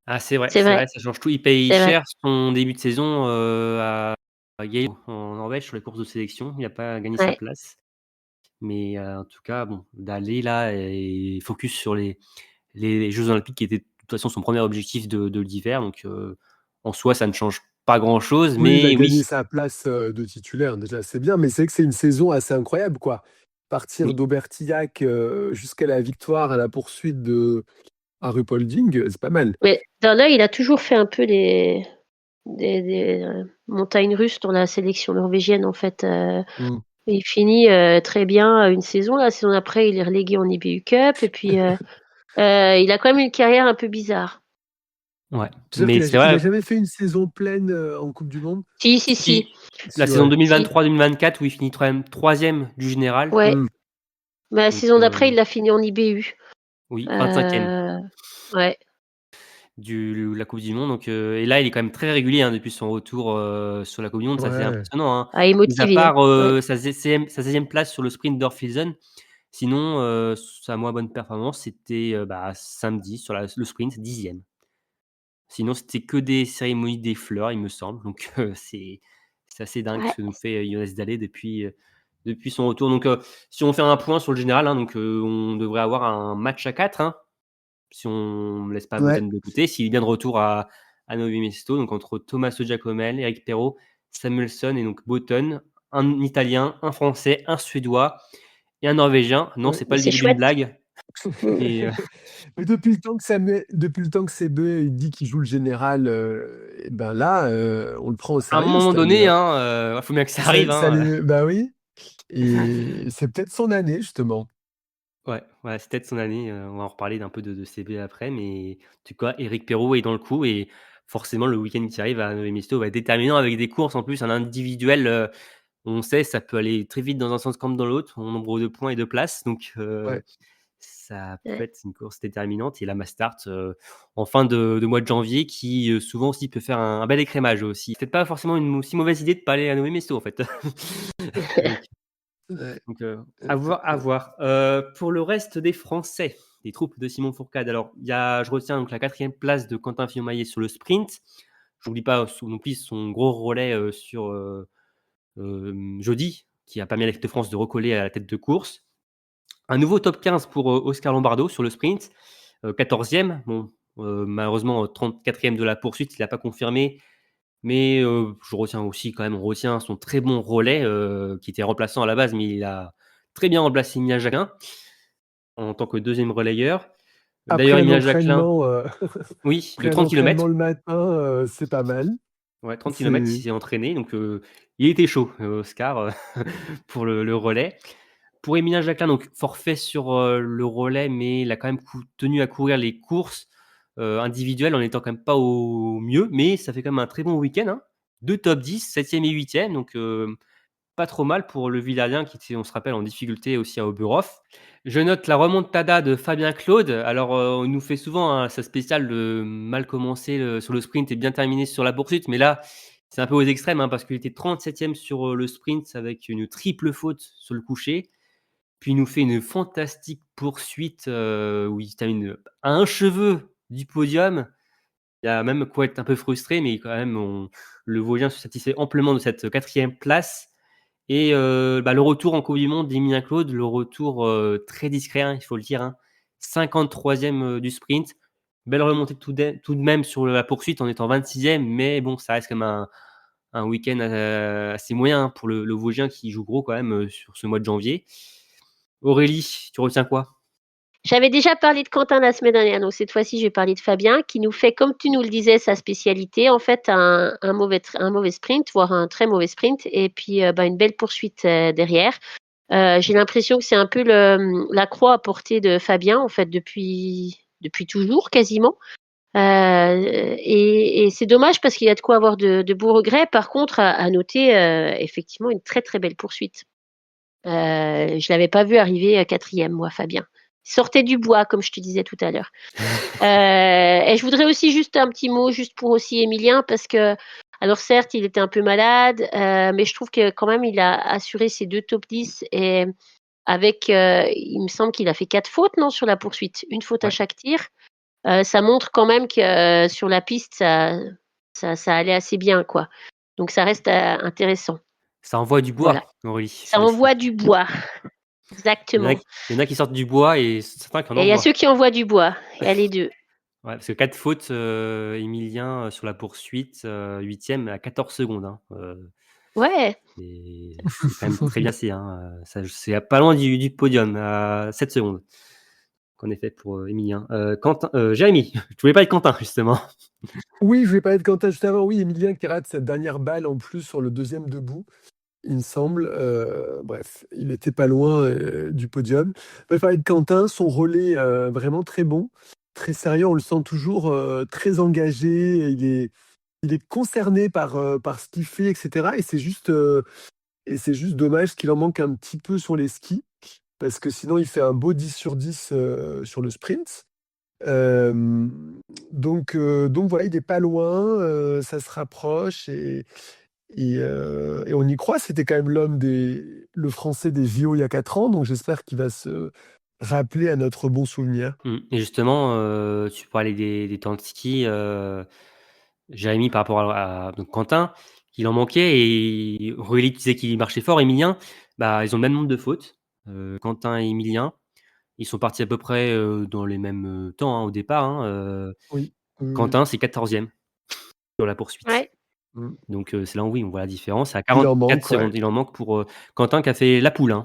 Ah, c'est vrai, C'est vrai. ça change tout. Il paye C'est vrai. cher son début de saison à Yale en Norvège sur les courses de sélection. Il n'a pas gagné sa Ouais. place. Mais en tout cas, bon, d'aller là et focus sur les Jeux Olympiques qui étaient de toute façon son premier objectif de l'hiver. Donc en soi, ça ne change pas grand-chose. Oui, il a Mais oui, gagné sa place de titulaire, déjà, c'est bien, mais c'est vrai que c'est une saison assez incroyable, quoi. Partir oui, d'Aubertillac jusqu'à la victoire à la poursuite à Ruhpolding, c'est pas mal. Mais Darla, il a toujours fait un peu des montagnes russes dans la sélection norvégienne, en fait. Mm. Il finit très bien une saison. La saison d'après, il est relégué en IBU Cup. Et puis, il a quand même une carrière un peu bizarre. ouais. C'est-à-dire Mais qu'il c'est il a vrai, jamais fait une saison pleine en Coupe du Monde? Si, si, si. si la saison Ouais. 2023-2024 où il finit troisième du général. Ouais. Mm. Mais la Donc saison d'après, il l'a fini en IBU. oui, 25e Ouais. la Coupe du Monde. Donc, et là, il est quand même très régulier hein, depuis son retour sur la Coupe du Monde. Ça, c'est Ouais. impressionnant. Hein. Ah, il est Mis à motivé. Hein. part Ouais. sa 16e place sur le sprint d'Orfilsen. Sinon, sa moins bonne performance, c'était samedi sur le sprint, 10e. Sinon, c'était que des cérémonies des fleurs, il me semble. Donc, c'est assez dingue Ouais. ce que nous fait Jonas Dalle depuis son retour. Donc, si on fait un point sur le général, hein, donc, on devrait avoir un match à 4. Hein, si on ne laisse pas Ouais. Boden de côté. S'il est bien de retour à Novi Mesto, donc entre Tommaso Giacomel, Eric Perrault, Samuelsson et donc Botten, un Italien, un Français, un Suédois et un Norvégien. Non, Ouais. c'est pas Mais le c'est début d'une chouette. blague. Et Mais depuis le temps que CB il dit qu'il joue le général, et ben là, on le prend au à un sérieux moment cette année, donné, hein. il faut bien que ça arrive. Hein. Bah oui. Et c'est peut-être son année, justement. Ouais, c'est peut-être son année. On va en reparler d'un peu de CB après, mais en tout cas, Eric Perrault est dans le coup et forcément, le week-end qui arrive à Novi Mesto va être déterminant avec des courses en plus, un individuel. On sait, ça peut aller très vite dans un sens comme dans l'autre, en nombre de points et de places. Donc, Ouais. ça peut Ouais. être une course déterminante. Et la Mastart en fin de mois de janvier, qui souvent aussi peut faire un bel écrémage aussi. Peut-être pas forcément une aussi mauvaise idée de pas aller à Novi Mesto en fait. Ouais. Donc, à voir, à voir. Pour le reste des Français, des troupes de Simon Fourcade, alors je retiens donc la 4e place de Quentin Fillon-Maillet sur le sprint. Je n'oublie pas non plus son gros relais sur jeudi, qui a permis à l'équipe de France de recoller à la tête de course. Un nouveau top 15 pour Oscar Lombardo sur le sprint, 14e. Bon, malheureusement, 34e de la poursuite, il n'a pas confirmé. Mais je retiens aussi quand même, on retient son très bon relais, qui était remplaçant à la base, mais il a très bien remplacé Emilia Jacquelin en tant que 2e relayeur. Après D'ailleurs, un Emilia Jacquelin, entraînement, oui, de après un 30 entraînement km. le matin, c'est pas mal. Ouais, 30 km, il s'est entraîné, donc il était chaud, Oscar, pour le relais. Pour Émilien Jacquelin, donc forfait sur le relais, mais il a quand même tenu à courir les courses individuelles en étant quand même pas au mieux, mais ça fait quand même un très bon week-end. Hein. 2 top 10, 7e et 8e, donc pas trop mal pour le Villarien qui était, on se rappelle, en difficulté aussi à Oberhof. Je note la remontada de Fabien Claude. Alors, on nous fait souvent sa spéciale de mal commencer sur le sprint et bien terminer sur la poursuite, mais là, c'est un peu aux extrêmes parce qu'il était 37e sur le sprint avec une triple faute sur le coucher. Puis il nous fait une fantastique poursuite où il termine à un cheveu du podium. Il y a même quoi être un peu frustré, mais quand même, le Vosgien se satisfait amplement de cette 4e place. Et le retour en Coupe du Monde d'Emilien Claude, le retour très discret, il faut le dire. 53e du sprint. Belle remontée tout de même sur la poursuite en étant 26e, mais bon, ça reste quand même un week-end assez moyen pour le Vosgien qui joue gros quand même sur ce mois de janvier. Aurélie, tu retiens quoi? J'avais déjà parlé de Quentin la semaine dernière, donc cette fois-ci, je vais parler de Fabien, qui nous fait, comme tu nous le disais, sa spécialité, en fait, un mauvais sprint, voire un très mauvais sprint, et puis une belle poursuite derrière. J'ai l'impression que c'est un peu la croix à portée de Fabien, en fait, depuis toujours, quasiment. Et c'est dommage parce qu'il y a de quoi avoir de beaux regrets. Par contre, à noter, effectivement, une très, très belle poursuite. Je l'avais pas vu arriver 4e, moi, Fabien. Il sortait du bois, comme je te disais tout à l'heure. Et je voudrais aussi juste un petit mot, juste pour aussi Émilien, parce que, alors certes, il était un peu malade, mais je trouve que quand même, il a assuré ses 2 top 10 et avec, il me semble qu'il a fait 4 fautes, non, sur la poursuite, 1 faute à chaque tir. Ça montre quand même que sur la piste, ça allait assez bien, quoi. Donc ça reste intéressant. Ça envoie du bois, Voilà. Aurélie. Ça envoie du bois. Exactement. Il y en a qui sortent du bois et certains qui en Et il y a envoient. ceux qui envoient du bois. Il y a les deux. Ouais, parce que 4 fautes, Émilien sur la poursuite, 8e à 14 secondes. Ouais. C'est quand même très bien c'est c'est pas loin du podium, à 7 secondes. Qu'en effet pour Émilien. Jérémy, je voulais parler de Quentin justement. Oui, je vais parler de Quentin juste avant. Oui, Émilien qui rate cette dernière balle en plus sur le 2e debout, il me semble. Bref, il était pas loin du podium. Je vais parler de Quentin, son relais vraiment très bon, très sérieux. On le sent toujours très engagé. Il est concerné par ce qu'il fait, etc. Et c'est juste dommage qu'il en manque un petit peu sur les skis, parce que sinon il fait un beau 10 sur 10 sur le sprint. Donc voilà, il n'est pas loin, ça se rapproche et on y croit. C'était quand même le Français des JO il y a 4 ans, donc j'espère qu'il va se rappeler à notre bon souvenir. Et justement, tu parlais des temps de ski, Jérémy, par rapport à donc Quentin, il en manquait et Aurélie disait qu'il marchait fort. Émilien, ils ont le même nombre de fautes, Quentin et Émilien. Ils sont partis à peu près dans les mêmes temps au départ. Oui. Quentin, c'est 14e sur la poursuite. Ouais. Donc c'est là où oui, on voit la différence. À Il en 44 manque, secondes. ouais. Il en manque pour Quentin qui a fait la poule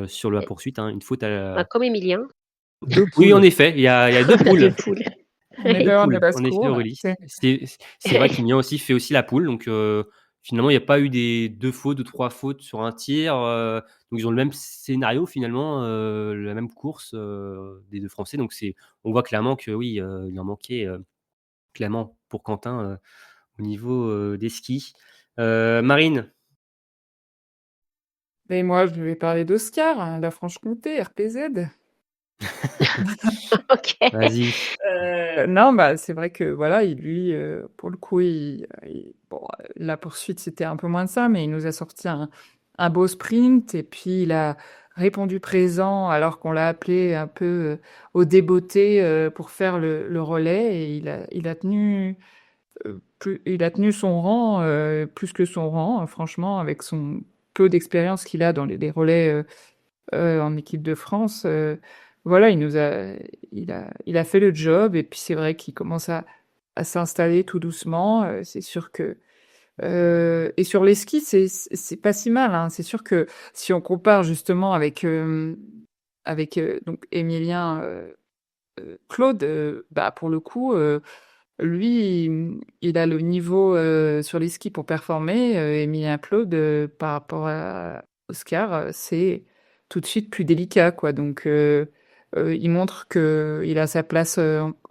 sur la poursuite. Une faute Comme Émilien. 2 Oui, poules. en effet, il y a 2 poules. 2 poules. On est là, on est En effet, basse-cour, là. Aurélie. C'est vrai qu'Emilien aussi fait aussi la poule. Donc finalement, il n'y a pas eu des 2 fautes ou 3 fautes sur un tir. Donc ils ont le même scénario finalement, la même course des 2 Français. Donc on voit clairement que oui, il en manquait clairement pour Quentin au niveau des skis. Marine? Et moi, je vais parler d'Oscar, la Franche-Comté, RPZ. Ok. Vas-y. Non, c'est vrai que voilà, lui, pour le coup, la poursuite, c'était un peu moins de ça, mais il nous a sorti un beau sprint et puis il a répondu présent alors qu'on l'a appelé un peu au débotté pour faire le relais et il a tenu il a tenu son rang, plus que son rang, franchement, avec son peu d'expérience qu'il a dans les relais en équipe de France. Voilà, il a fait le job et puis c'est vrai qu'il commence à s'installer tout doucement. C'est sûr que et sur les skis, c'est pas si mal. Hein. C'est sûr que si on compare justement avec donc Émilien Claude, pour le coup. Lui, il a le niveau sur les skis pour performer. Emilien Claude, par rapport à Oscar, c'est tout de suite plus délicat, quoi. Donc, il montre qu'il a sa place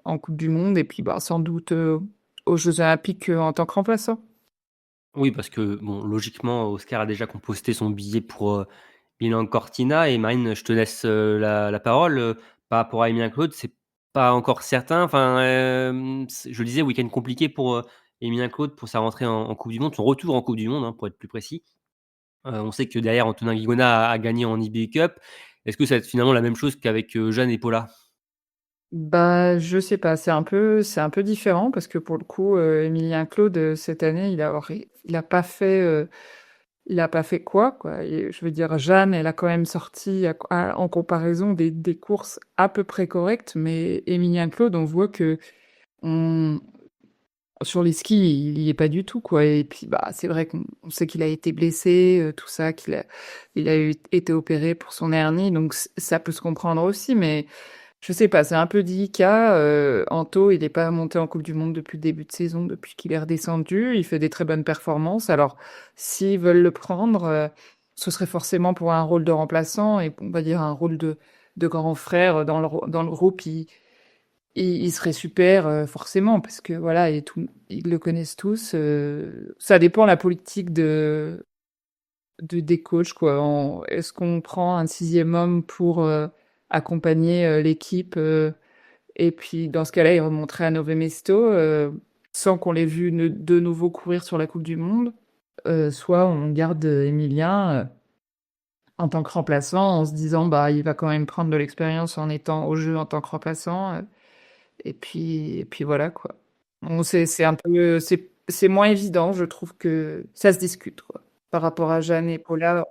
en Coupe du Monde et puis bah, sans doute aux Jeux Olympiques en tant que remplaçant. Oui, parce que bon, logiquement, Oscar a déjà composté son billet pour Milan Cortina. Et Marine, je te laisse la parole. Par rapport à Emilien Claude, c'est pas encore certain. Enfin, je le disais, week-end compliqué pour Emilien Claude pour sa rentrée en Coupe du Monde, son retour en Coupe du Monde, hein, pour être plus précis. On sait que derrière, Antonin Guigona a gagné en IBU Cup. Est-ce que ça va être finalement la même chose qu'avec Jeanne et Paula? Bah, je sais pas, c'est un peu différent parce que pour le coup, Emilien Claude, cette année, il a pas fait quoi. Et je veux dire, Jeanne, elle a quand même sorti en comparaison des courses à peu près correctes, mais Emilien Claude, on voit que on, sur les skis, il y est pas du tout, quoi. Et puis, bah, c'est vrai qu'on sait qu'il a été blessé, tout ça, il a été opéré pour son hernie, donc ça peut se comprendre aussi, mais je sais pas, c'est un peu délicat. Anto, il n'est pas monté en Coupe du Monde depuis le début de saison, depuis qu'il est redescendu. Il fait des très bonnes performances. Alors, s'ils veulent le prendre, ce serait forcément pour un rôle de remplaçant et on va dire un rôle de grand frère dans le groupe. Il serait super, forcément, parce que voilà, ils le connaissent tous. Ça dépend de la politique des coachs, quoi. Est-ce qu'on prend un sixième homme pour accompagner l'équipe et puis dans ce cas-là, il remonterait à Nové Mesto sans qu'on l'ait vu de nouveau courir sur la Coupe du Monde. Soit on garde Emilien en tant que remplaçant en se disant bah il va quand même prendre de l'expérience en étant au jeu en tant que remplaçant. Et puis voilà quoi. C'est un peu c'est moins évident, je trouve que ça se discute quoi. Par rapport à Jeanne et Paula.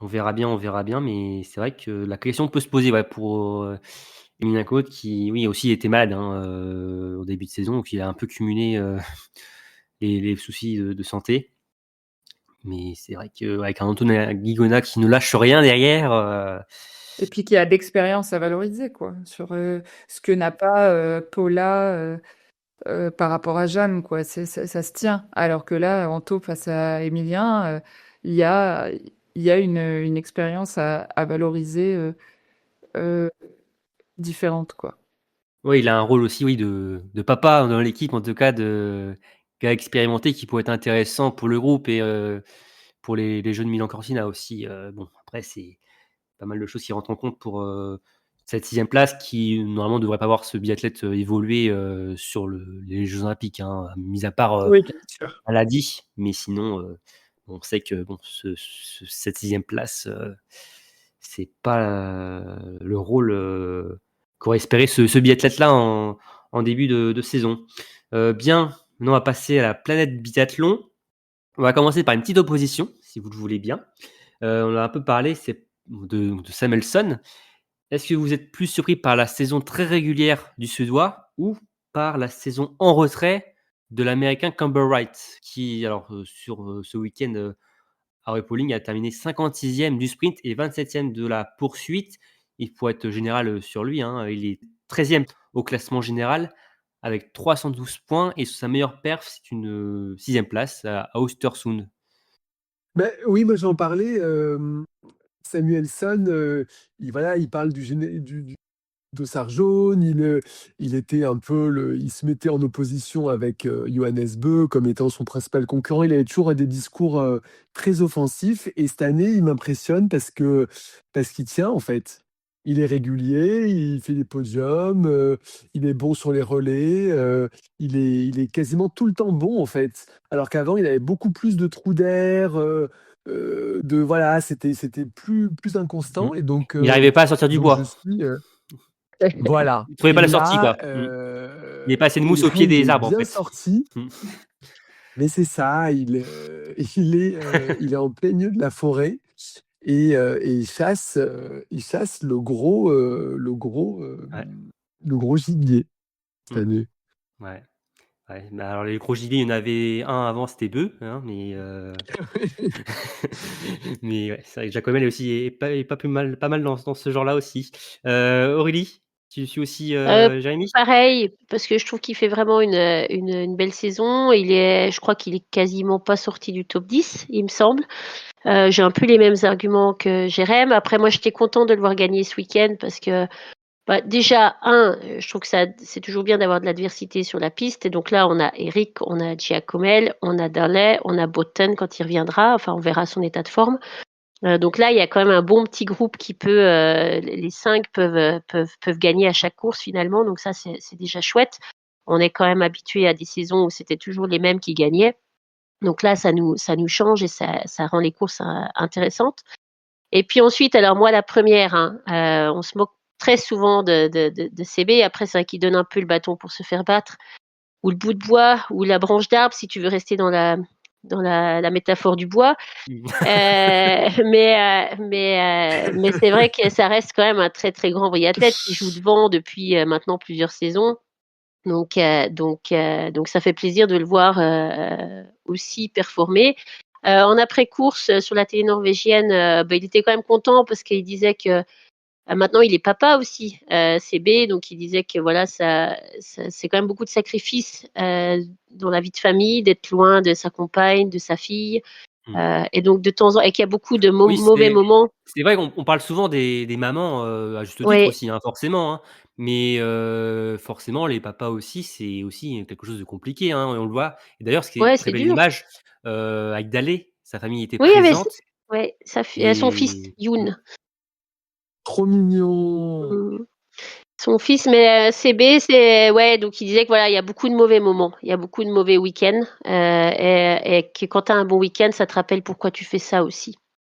On verra bien, mais c'est vrai que la question peut se poser, ouais, pour Emilien Claude qui, oui, aussi était malade, hein, au début de saison, donc il a un peu cumulé les soucis de santé. Mais c'est vrai qu'avec un Antonin Guigona qui ne lâche rien derrière, Et puis qui a de l'expérience à valoriser, quoi, sur ce que n'a pas Paula par rapport à Jeanne, quoi. Ça se tient. Alors que là, Anto face à Emilien, il y a, il y a une expérience à valoriser euh, différente, quoi. ouais, il a un rôle aussi, oui, de papa dans l'équipe, en tout cas, de gars expérimenté qui pourrait être intéressant pour le groupe et pour les jeunes Milan Cortina aussi. Bon, après, c'est pas mal de choses qui rentrent en compte pour cette sixième place qui, normalement, ne devrait pas voir ce biathlète évoluer sur les Jeux Olympiques, hein, mis à part Oui, bien sûr. maladie. Mais sinon, on sait que bon, cette sixième place, c'est pas le rôle qu'aurait espéré ce biathlète-là en début de saison. Bien, maintenant on va passer à la planète biathlon. On va commencer par une petite opposition, si vous le voulez bien. On a un peu parlé de Samuelsson. Est-ce que vous êtes plus surpris par la saison très régulière du Suédois ou par la saison en retrait de l'Américain Camber Wright, qui, alors, sur ce week-end à Repolling, a terminé 56e du sprint et 27e de la poursuite. Il faut être général sur lui, hein. Il est 13e au classement général avec 312 points et sa meilleure perf, c'est une 6e place à Östersund. Ben, oui, moi j'en parlais. Samuelson, voilà, il parle du dossard jaune, il était un peu il se mettait en opposition avec Johannes Bö comme étant son principal concurrent. Il avait toujours des discours très offensifs et cette année, il m'impressionne parce qu'il tient en fait. Il est régulier, il fait des podiums, il est bon sur les relais, il est quasiment tout le temps bon en fait. Alors qu'avant, il avait beaucoup plus de trous d'air. Voilà, c'était plus Mmh. inconstant et donc Il n'arrivait pas à sortir du je bois. suis voilà. Il trouvait pas Et la sortie, là, quoi. Il n'y avait pas assez de mousse au pied il des est arbres, en bien fait. sorti, Mmh. mais c'est ça, il est en plein milieu de la forêt et il chasse Ouais. le gros gibier cette Mmh. année. Ouais. Ouais. Bah, alors les gros gilets, il y en avait un avant, c'était Beu, hein, mais mais ouais, c'est vrai que Jacomel est aussi est pas plus mal pas mal dans ce genre-là aussi. Aurélie? Tu suis aussi Euh, Jérémy? Pareil, parce que je trouve qu'il fait vraiment une belle saison. Je crois qu'il est quasiment pas sorti du top 10, il me semble. J'ai un peu les mêmes arguments que Jérém. Après, moi, j'étais content de le voir gagner ce week-end parce que bah, déjà, je trouve que c'est toujours bien d'avoir de l'adversité sur la piste. Et donc là, on a Eric, on a Giacomel, on a Darley, on a Botten quand il reviendra. Enfin, on verra son état de forme. Donc là, il y a quand même un bon petit groupe qui les 5 peuvent gagner à chaque course finalement. Donc ça, c'est déjà chouette. On est quand même habitué à des saisons où c'était toujours les mêmes qui gagnaient. Donc là, ça nous change et ça rend les courses intéressantes. Et puis ensuite, alors moi, la première, on se moque très souvent de CB. Après, c'est vrai qu'il donne un peu le bâton pour se faire battre, ou le bout de bois, ou la branche d'arbre, si tu veux rester dans la métaphore du bois. Mais c'est vrai que ça reste quand même un très très grand triathlète qui joue devant depuis maintenant plusieurs saisons. Donc ça fait plaisir de le voir aussi performer. En après-course sur la télé norvégienne, il était quand même content parce qu'il disait que maintenant il est papa aussi, CB, donc il disait que voilà, c'est quand même beaucoup de sacrifices dans la vie de famille, d'être loin de sa compagne, de sa fille, et donc de temps en temps, et qu'il y a beaucoup de Oui, mauvais moments. c'est vrai qu'on parle souvent des mamans, à juste titre Ouais, aussi, hein, forcément, hein. Mais forcément, les papas aussi, c'est aussi quelque chose de compliqué, hein, et on le voit. Et d'ailleurs, ce qui est ouais, très c'est belle dur. image, avec Dalé, sa famille était Oui, présente ouais, son fils, et Youn. Trop mignon. Mm. Son fils, mais CB, ouais, donc il disait que voilà, il y a beaucoup de mauvais moments, il y a beaucoup de mauvais week-ends, et que quand tu as un bon week-end, ça te rappelle pourquoi tu fais ça aussi.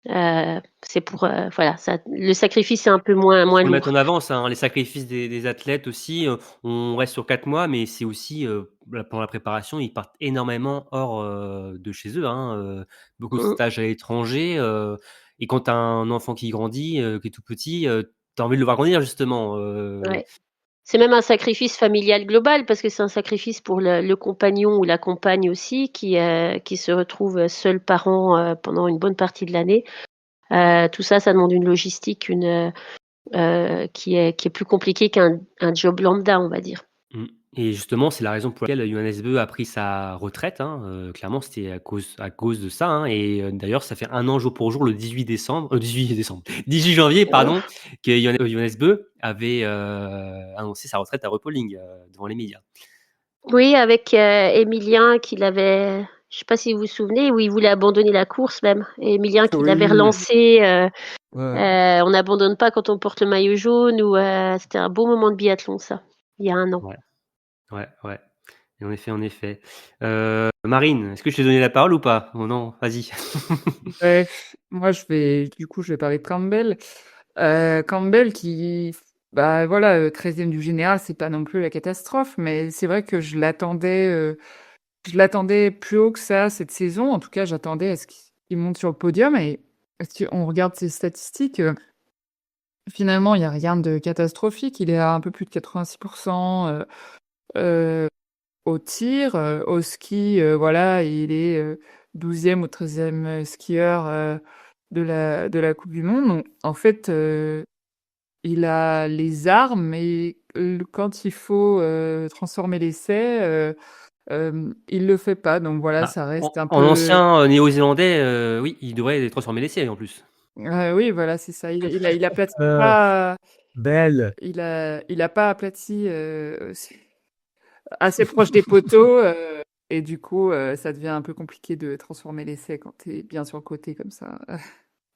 C'est pour, voilà, le sacrifice est un peu moins faut le mettre lourd. en avant ça, hein, les sacrifices des athlètes aussi, on reste sur 4 mois, mais c'est aussi, pendant la préparation, ils partent énormément hors, de chez eux, hein, beaucoup de Mm, stages à l'étranger, et quand tu as un enfant qui grandit, qui est tout petit, tu as envie de le voir grandir justement, ouais. C'est même un sacrifice familial global parce que c'est un sacrifice pour le compagnon ou la compagne aussi qui se retrouve seul parent pendant une bonne partie de l'année. Tout ça, ça demande une logistique, qui est plus compliquée qu'un job lambda, on va dire. mmh, et justement, c'est la raison pour laquelle Johannes Beu a pris sa retraite, hein, clairement, c'était à cause de ça, hein, et d'ailleurs, ça fait 1 an jour pour jour, le 18 janvier, pardon, que Johannes Beu avait, annoncé sa retraite à RuPaul devant les médias. Oui, avec Émilien je sais pas si vous vous souvenez, où il voulait abandonner la course même. Et Émilien qui l'avait Oui. relancé. Ouais. On n'abandonne pas quand on porte le maillot jaune. C'était un beau moment de biathlon, ça, il y a 1 an. Ouais, ouais, ouais. Et en effet, en effet. Marine, est-ce que je t'ai donné la parole ou pas? Oh non, vas-y. Bref, moi je vais parler de Campbell. Campbell qui, bah voilà, 13e du général, c'est pas non plus la catastrophe, mais c'est vrai que je l'attendais plus haut que ça cette saison. En tout cas, j'attendais à ce qu'il monte sur le podium. Et si on regarde ses statistiques, finalement, il n'y a rien de catastrophique. Il est à un peu plus de 86% euh, au tir. Au ski, voilà, il est 12e ou 13e skieur de la Coupe du Monde. Donc, en fait, il a les armes et quand il faut transformer l'essai, il le fait pas. Donc voilà, Bah, ça reste un en peu. ancien, néo-zélandais, oui, il devrait transformer l'essai en plus. Oui, voilà, c'est ça. Il aplatit Euh, pas. Belle. Il a pas aplati assez proche des poteaux. Et du coup, ça devient un peu compliqué de transformer l'essai quand tu es bien sur le côté comme ça.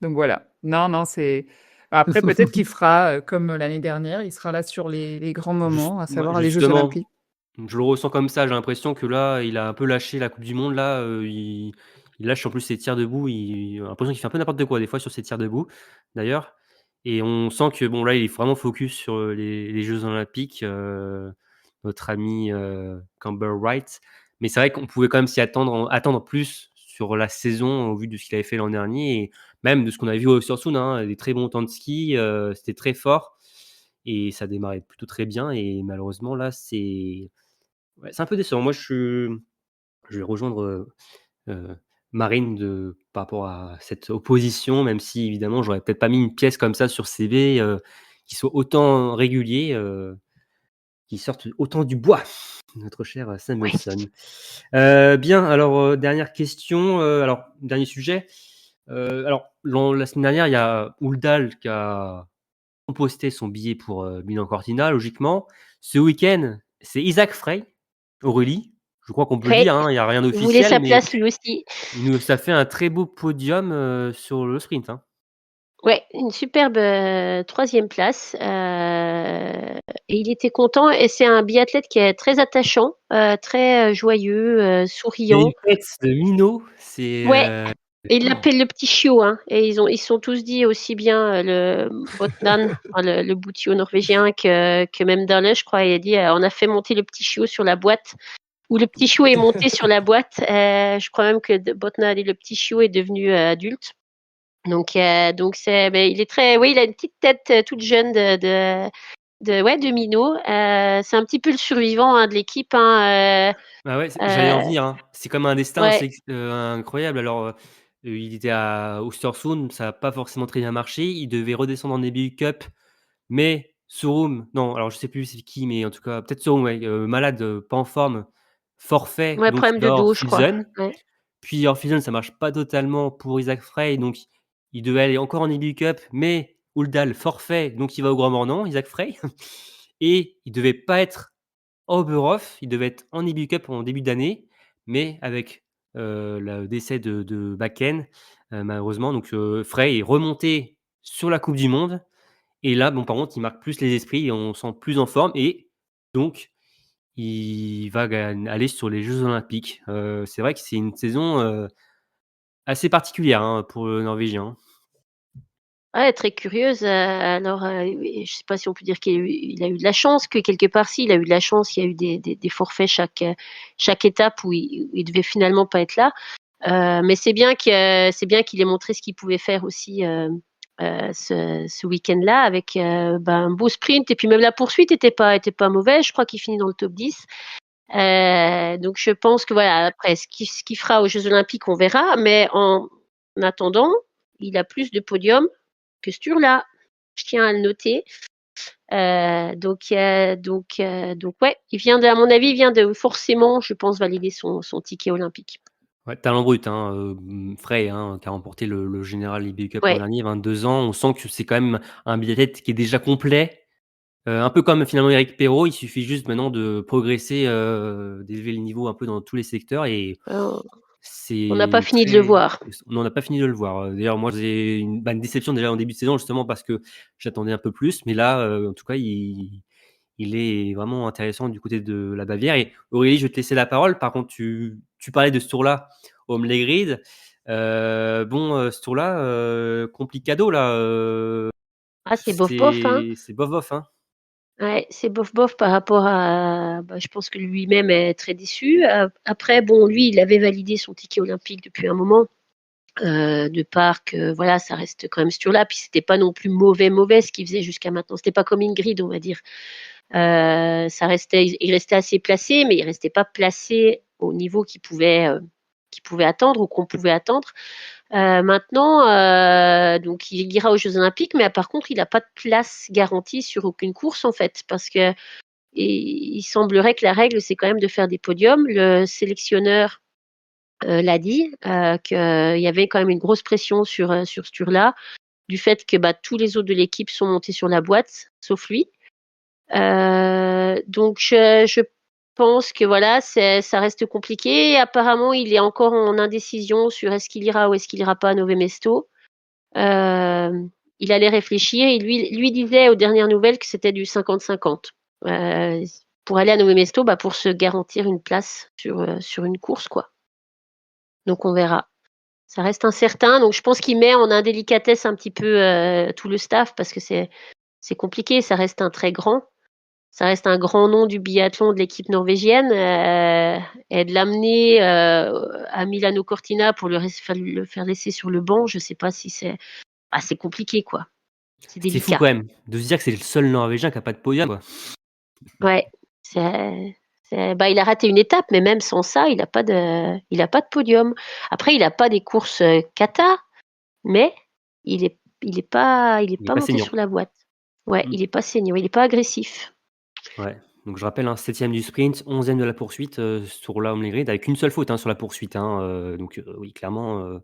Donc voilà. Non, non, c'est. Après, peut-être qu'il fera comme l'année dernière, il sera là sur les grands moments, à savoir les Jeux Justement, Olympiques. je le ressens comme ça. J'ai l'impression que là, il a un peu lâché la Coupe du Monde. Là, il lâche en plus ses tirs debout. J'ai l'impression qu'il fait un peu n'importe quoi des fois sur ses tirs debout, d'ailleurs. Et on sent que bon là, il est vraiment focus sur les Jeux Olympiques. Notre ami Campbell Wright. Mais c'est vrai qu'on pouvait quand même attendre plus sur la saison au vu de ce qu'il avait fait l'an dernier et même de ce qu'on a vu au Östersund, hein, des très bons temps de ski, c'était très fort et ça démarrait plutôt très bien et malheureusement là, c'est un peu décevant. Moi, je vais rejoindre, heu, Marine par rapport à cette opposition, même si évidemment, j'aurais peut-être pas mis une pièce comme ça sur CV, qui soit autant régulier, qui sorte autant du bois, notre cher Samuelson. Bien, alors dernière question, alors dernier sujet. Alors la semaine dernière, il y a Ouldal qui a composté son billet pour Milan Cortina, logiquement. Ce week-end, c'est Isaac Frey, Aurélie. Je crois qu'on peut le Ouais, dire, hein, il n'y a rien il voulait d'officiel, sa mais place lui aussi. ça fait un très beau podium sur le sprint. Hein. Ouais, une superbe 3e place. Et il était content. Et c'est un biathlète qui est très attachant, très joyeux, Il y a souriant. une tête de minot, c'est Ouais, et il oh. l'appelle le petit chiot. Hein. Et ils se sont tous dit aussi bien le Botnan, enfin, le boutio norvégien, que même Darle, je crois. Il a dit on a fait monter le petit chiot sur la boîte. Ou le petit chiot est monté sur la boîte. Je crois même que Botnan et le petit chiot est devenu adulte. Donc c'est, mais il est très, oui, il a une petite tête toute jeune de minot. C'est un petit peu le survivant de l'équipe. Hein, Bah ouais, j'allais en venir. Hein. C'est comme un destin ouais, incroyable. Alors, il était à Östersund, ça n'a pas forcément très bien marché. Il devait redescendre en début Cup, mais Sorum, non, alors je sais plus c'est qui, mais en tout cas, peut-être Sorum, ouais, malade, pas en forme, forfait, ouais, donc problème il de va hors dos, je crois. Filzen. Ouais. Puis hors Filzen, ça marche pas totalement pour Isaac Frey, donc il devait aller encore en début Cup, mais Ouldal, forfait, donc il va au Grand Mornan, Isaac Frey. Et il devait pas être Oberhof, il devait être en IBU Cup en début d'année, mais avec le décès de Bakken, malheureusement, donc Frey est remonté sur la Coupe du Monde. Et là, bon, par contre, il marque plus les esprits et on sent plus en forme. Et donc, il va aller sur les Jeux Olympiques. C'est vrai que c'est une saison assez particulière pour le Norvégien. Ouais, très curieuse. Alors, je sais pas si on peut dire qu'il a eu de la chance, que quelque part, si, il a eu de la chance. Il y a eu des forfaits chaque étape où il devait finalement pas être là. Mais c'est bien qu'il ait montré ce qu'il pouvait faire aussi ce week-end-là avec un beau sprint. Et puis même la poursuite était pas mauvaise. Je crois qu'il finit dans le top 10. Donc je pense que voilà, après, ce qu'il fera aux Jeux Olympiques, on verra. Mais en attendant, il a plus de podiums que Sturla. Je tiens à le noter. Donc ouais, à mon avis, il vient de forcément, je pense, valider son ticket olympique. Ouais, talent brut, Frey, qui a remporté le Général IBU Cup l'an Ouais. dernier, 22 ans. On sent que c'est quand même un biathlète qui est déjà complet. Un peu comme finalement Eric Perrault, il suffit juste maintenant de progresser, d'élever le niveau un peu dans tous les secteurs et On n'a c'est pas fini de le voir. on n'a pas fini de le voir. D'ailleurs, moi, j'ai une déception déjà en début de saison justement parce que j'attendais un peu plus, mais là, en tout cas, il est vraiment intéressant du côté de la Bavière. Et Aurélie, je vais te laisser la parole. Par contre, tu parlais de ce tour-là, Homlegrid. Ce tour-là, complicado là. C'est bof, hein. C'est bof, hein. Ouais, c'est bof par rapport à. Je pense que lui-même est très déçu. Après, bon, lui, il avait validé son ticket olympique depuis un moment. De part que voilà, ça reste quand même ce tour-là. Puis c'était pas non plus mauvais ce qu'il faisait jusqu'à maintenant. C'était pas comme Ingrid, on va dire. Il restait assez placé, mais il restait pas placé au niveau qu'il pouvait attendre ou qu'on pouvait attendre. Maintenant, donc il ira aux Jeux Olympiques, mais par contre, il n'a pas de place garantie sur aucune course en fait, parce que il semblerait que la règle, c'est quand même de faire des podiums. Le sélectionneur l'a dit, qu'il y avait quand même une grosse pression sur ce tour-là, du fait que tous les autres de l'équipe sont montés sur la boîte, sauf lui. Donc je pense que voilà, ça reste compliqué. Apparemment, il est encore en indécision sur est-ce qu'il ira ou est-ce qu'il ira pas à Nové Mesto. Il allait réfléchir. Il lui disait aux dernières nouvelles que c'était du 50-50 pour aller à Nové Mesto, pour se garantir une place sur une course, quoi. Donc on verra. Ça reste incertain. Donc je pense qu'il met en indélicatesse un petit peu tout le staff parce que c'est compliqué. Ça reste un grand nom du biathlon de l'équipe norvégienne. Et de l'amener à Milano Cortina pour le faire laisser sur le banc, je ne sais pas si c'est compliqué, quoi. C'est C'est fou délicat. quand même de se dire que c'est le seul Norvégien qui a pas de podium, quoi. Ouais, il a raté une étape, mais même sans ça, il a pas de podium. Après, il a pas des courses kata, mais il est pas monté senior. sur la boîte. Ouais, il est pas saignant, il est pas agressif. Ouais. Donc je rappelle, 7e du sprint, 11e de la poursuite sur la home grid, avec une seule faute sur la poursuite. Donc oui, clairement,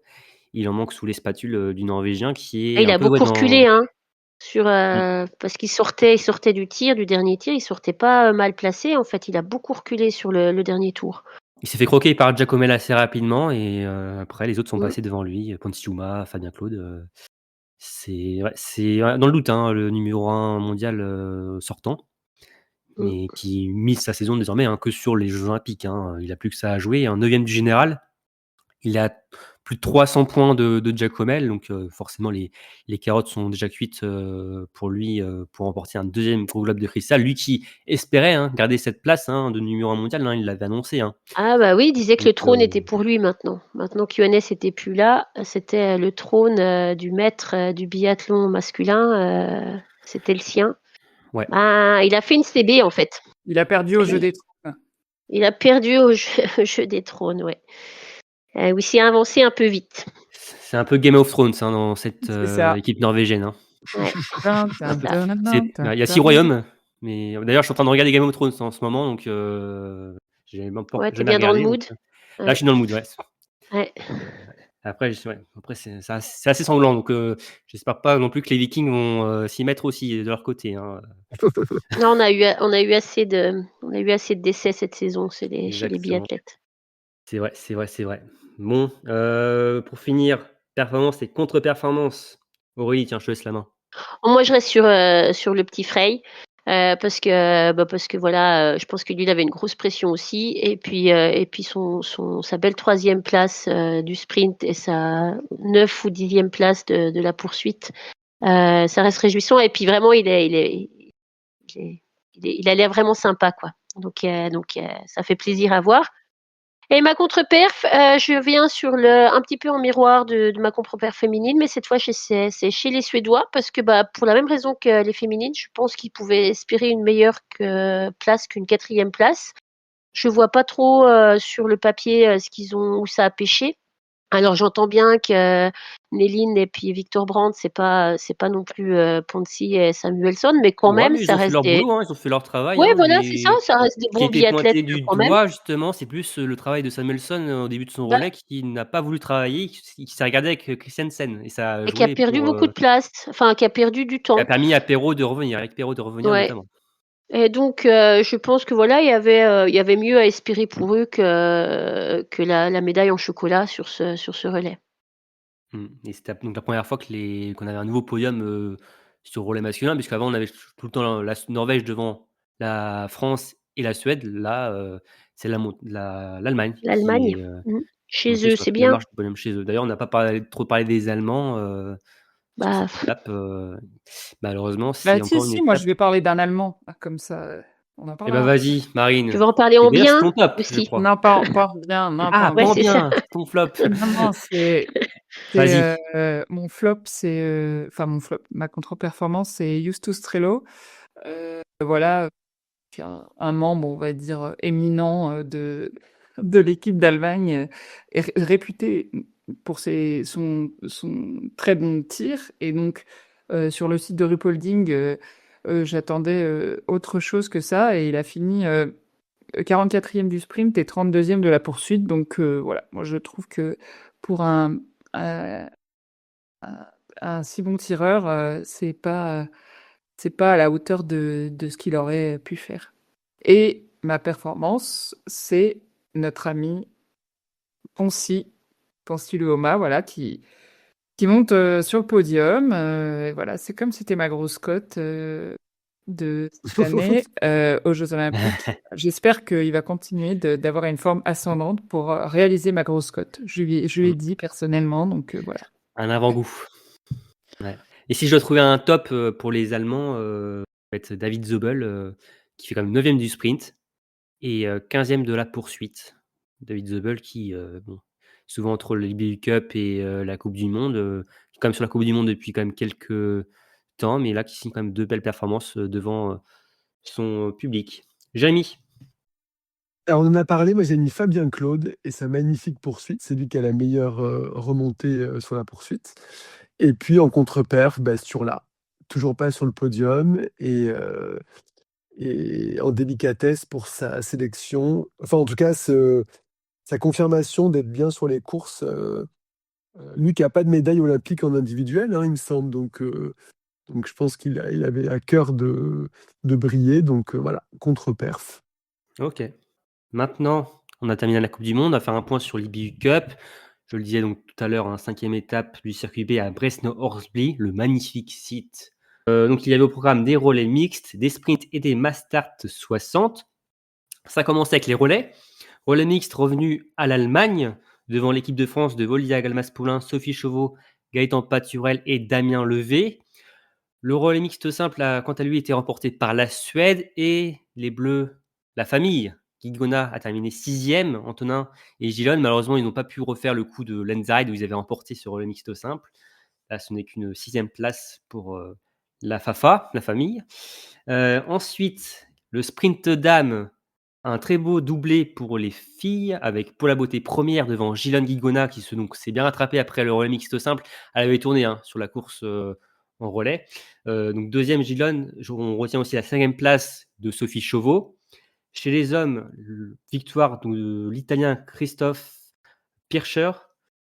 il en manque sous les spatules du Norvégien qui Et est il un a peu beaucoup reculé, dans. Mm. parce qu'il sortait du dernier tir, il sortait pas mal placé. En fait, il a beaucoup reculé sur le dernier tour. Il s'est fait croquer par Giacomel assez rapidement et après les autres sont Mm. passés devant lui, Ponsiuma, Fabien Claude. C'est dans le doute, le numéro 1 mondial sortant, Mm. mais qui mise sa saison désormais que sur les Jeux Olympiques. Il a plus que ça à jouer. 9e du général. Il a plus de 300 points de Giacomel, donc forcément les carottes sont déjà cuites pour lui pour remporter un deuxième gros globe de cristal. Lui qui espérait garder cette place de numéro 1 mondial, il l'avait annoncé. Ah bah oui, il disait que le Donc, trône était pour lui maintenant. Maintenant qu'Yoannis était plus là, c'était le trône du maître du biathlon masculin, c'était le sien. Ouais. Ben, il a fait une CB en fait. Il a perdu au jeu des trônes. Il a perdu au jeu des trônes, ouais. Oui, il s'est avancé un peu vite. C'est un peu Game of Thrones dans cette C'est ça. équipe norvégienne. Ouais. Il y a 6 royaumes, mais d'ailleurs je suis en train de regarder Game of Thrones en ce moment, donc j'ai même pas Ouais, t'es jamais bien dans le regardé. mood. Là, je suis dans le mood, ouais. Ouais. Après, c'est assez sanglant, donc j'espère pas non plus que les Vikings vont s'y mettre aussi de leur côté. Non, on a eu assez de décès cette saison chez les biathlètes. C'est vrai. Bon, pour finir, performance et contre-performance. Aurélie, tiens, je te laisse la main. Moi, je reste sur le petit Frey. Parce que voilà, je pense que lui il avait une grosse pression aussi, et puis sa belle 3e place du sprint et sa 9 ou 10e place de la poursuite, ça reste réjouissant. Et puis vraiment il a l'air vraiment sympa, quoi. Donc ça fait plaisir à voir. Et ma contre-perf, je viens un petit peu en miroir de ma contre-perf féminine, mais cette fois c'est chez les Suédois, parce que pour la même raison que les féminines, je pense qu'ils pouvaient espérer une meilleure place qu'une 4e place. Je vois pas trop sur le papier où ça a pêché. Alors j'entends bien que Néline et puis Victor Brandt, c'est pas non plus Ponzi et Samuelsson, mais quand Ouais, même mais ils ça ont fait reste leur des. boulot, ils ont fait leur travail. Ouais, voilà, c'est mais ça reste des ce qui bons était biathlètes pointé du quand même. doigt, justement, c'est plus le travail de Samuelsson au début de son relais qui n'a pas voulu travailler, qui s'est regardé avec Christiansen. Et ça a Et qui a joué perdu beaucoup de place, enfin qui a perdu du qui temps. a permis à Perrault de revenir, Ouais. notamment. Et donc je pense que voilà, il y avait mieux à espérer pour eux que la médaille en chocolat sur ce relais. Et c'était donc la première fois qu'on avait un nouveau podium sur le relais masculin, puisqu'avant on avait tout le temps la Norvège devant la France et la Suède. Là, c'est l'Allemagne qui L'Allemagne, est chez montée eux, sur c'est la bien. marche du podium chez eux. D'ailleurs, on n'a pas trop parlé des Allemands sur Bah, cette étape. Malheureusement, Bah, c'est encore une si, moi étape. je vais parler d'un Allemand. Comme ça, on en Eh ben parlera. vas-y, Marine. tu veux en parler Et en d'ailleurs, c'est bien ton top, je aussi. crois. Non, pas bien. Non, Ah, pas Ouais, pas en c'est ça. bien, ton flop. Non, c'est Vas-y. mon flop, enfin mon flop, ma contre-performance, c'est Justus Trello. Voilà, qui est un membre, on va dire, éminent de l'équipe d'Allemagne, est réputé pour son très bon tir. Et donc, sur le site de Ruhpolding, j'attendais autre chose que ça. Et il a fini 44e du sprint et 32e de la poursuite. Donc voilà, moi je trouve que pour un si bon tireur, c'est pas à la hauteur de ce qu'il aurait pu faire. Et ma performance, c'est notre ami Ponsi Luoma, voilà, qui monte sur le podium. Voilà, c'est comme si c'était ma grosse cote de cette année aux Jeux Olympiques. J'espère qu'il va continuer d'avoir une forme ascendante pour réaliser ma grosse cote. Je lui ai dit personnellement, donc voilà. Un avant-goût. Ouais. Et si je dois trouver un top pour les Allemands, ça va être David Zobel, qui fait quand même 9e du sprint et 15e de la poursuite. David Zobel qui, souvent entre le l'IBU Cup et la Coupe du Monde, qui est quand même sur la Coupe du Monde depuis quand même quelques temps, mais là qui signe quand même 2 belles performances devant son public. Jérémy? Alors, on en a parlé, moi j'ai mis Fabien Claude et sa magnifique poursuite. C'est lui qui a la meilleure remontée sur la poursuite. Et puis en contre-perf, Sturla. toujours pas sur le podium et en délicatesse pour sa sélection. Enfin, en tout cas, sa confirmation d'être bien sur les courses. Lui qui a pas de médaille olympique en individuel, hein, il me semble. Donc je pense il avait à cœur de briller. Donc voilà, contre-perf. Ok. Maintenant, on a terminé la Coupe du Monde. On va faire un point sur l'IBU Cup. Je le disais donc tout à l'heure, 5e étape du circuit B à Bresno-Horsby, le magnifique site. Donc il y avait au programme des relais mixtes, des sprints et des mass start 60. Ça commençait avec les relais. Relais mixtes revenus à l'Allemagne, devant l'équipe de France de Volia Galmas-Poulain, Sophie Chauveau, Gaëtan Paturel et Damien Levé. Le relais mixte simple a quant à lui été remporté par la Suède et les Bleus, la famille. Guigona a terminé 6e, Antonin et Gillon. Malheureusement, ils n'ont pas pu refaire le coup de Lenzide où ils avaient remporté ce relais mixte simple. Là, ce n'est qu'une 6e place pour la Fafa, la famille. Ensuite, le sprint dames, un très beau doublé pour les filles avec Paula Beauté première devant Gillon Guigona qui s'est bien rattrapé après le relais mixte simple. Elle avait tourné sur la course en relais. Donc deuxième Gillon, on retient aussi la 5e place de Sophie Chauveau. Chez les hommes, victoire de l'Italien Christophe Pircher.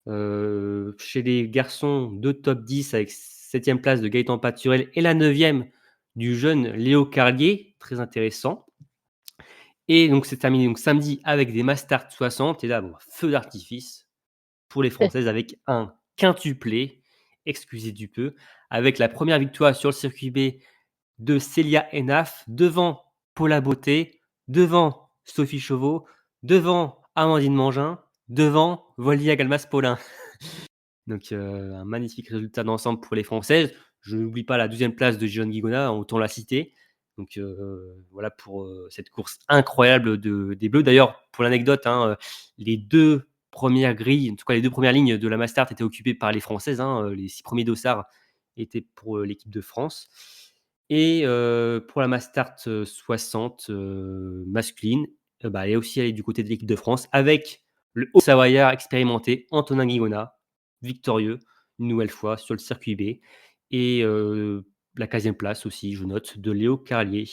Chez les garçons, 2 top 10 avec 7e place de Gaëtan Paturel et la 9e du jeune Léo Carlier, très intéressant. Et donc c'est terminé donc samedi avec des Mastart 60 et là feu d'artifice pour les Françaises avec un quintuplé, excusez du peu, avec la première victoire sur le circuit B de Célia Enaf devant Paula Beauté, devant Sophie Chauveau, devant Amandine Mangin, devant Volia Galmas-Paulin. Donc un magnifique résultat d'ensemble pour les Françaises. Je n'oublie pas la 12e place de Gillon Guigona, autant la citer. Donc voilà pour cette course incroyable des Bleus. D'ailleurs, pour l'anecdote, les 2 premières grilles, en tout cas les 2 premières lignes de la Mastart étaient occupées par les Françaises. Les 6 premiers dossards étaient pour l'équipe de France. Et pour la Mastart 60 masculine, elle est aussi allée du côté de l'équipe de France avec le Haut-Savoyard expérimenté Antonin Guigona, victorieux une nouvelle fois sur le circuit B. Et la 15e place aussi, je note, de Léo Carlier.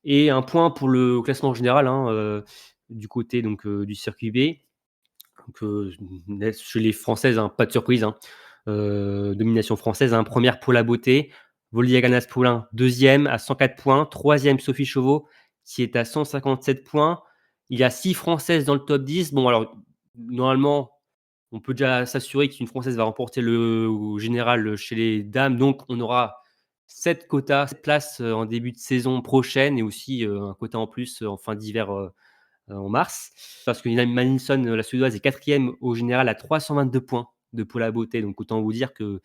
Et un point pour le classement général du côté donc, du circuit B. Donc, chez les Françaises, pas de surprise. Domination française. Première Paula Beauté, Volia Galmas-Poulin, 2e à 104 points. 3e Sophie Chauveau, qui est à 157 points. Il y a 6 Françaises dans le top 10. Bon, alors, normalement, on peut déjà s'assurer qu'une Française va remporter le général chez les dames. Donc, on aura 7 quotas, 7 places en début de saison prochaine et aussi un quota en plus en fin d'hiver en mars. Parce que Malinson, la Suédoise, est 4e au général à 322 points de Paula Beauté. Donc, autant vous dire que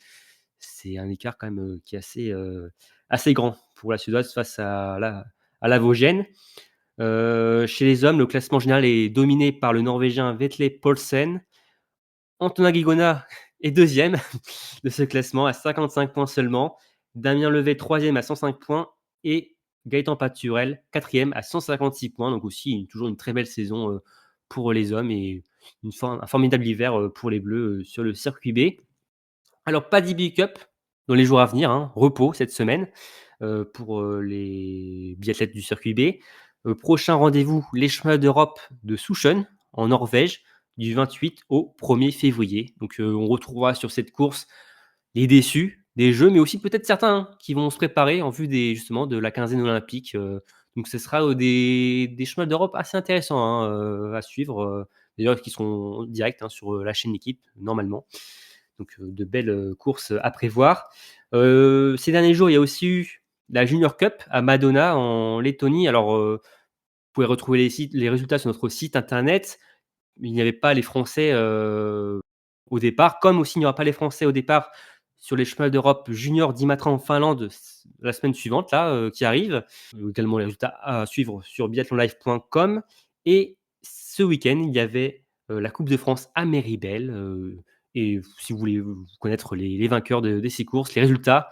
c'est un écart quand même qui est assez grand pour la Suédoise face à la Vosgienne. Chez les hommes, le classement général est dominé par le Norvégien Vetle Poulsen. Antonin Guigona est 2e de ce classement à 55 points seulement. Damien Levé, 3e à 105 points. Et Gaëtan Paturel, 4e à 156 points. Donc aussi toujours une très belle saison pour les hommes et un formidable hiver pour les Bleus sur le circuit B. Alors pas d'IBU Cup dans les jours à venir. Repos cette semaine pour les biathlètes du circuit B. Prochain rendez-vous, les chemins d'Europe de Souchon en Norvège du 28 au 1er février. Donc on retrouvera sur cette course les déçus des Jeux, mais aussi peut-être certains qui vont se préparer en vue justement de la quinzaine olympique. Donc ce sera des chemins d'Europe assez intéressants à suivre, d'ailleurs qui seront directs sur la chaîne Équipe normalement. Donc de belles courses à prévoir. Ces derniers jours, il y a aussi eu la Junior Cup à Madonna en Lettonie. Alors vous pouvez retrouver les résultats sur notre site internet. Il n'y avait pas les Français au départ, comme aussi il n'y aura pas les Français au départ sur les chemins d'Europe junior d'Imatra en Finlande la semaine suivante, qui arrive. Également les résultats à suivre sur biathlonlive.com. Et ce week-end, il y avait la Coupe de France à Méribel. Et si vous voulez connaître les vainqueurs de ces courses, les résultats,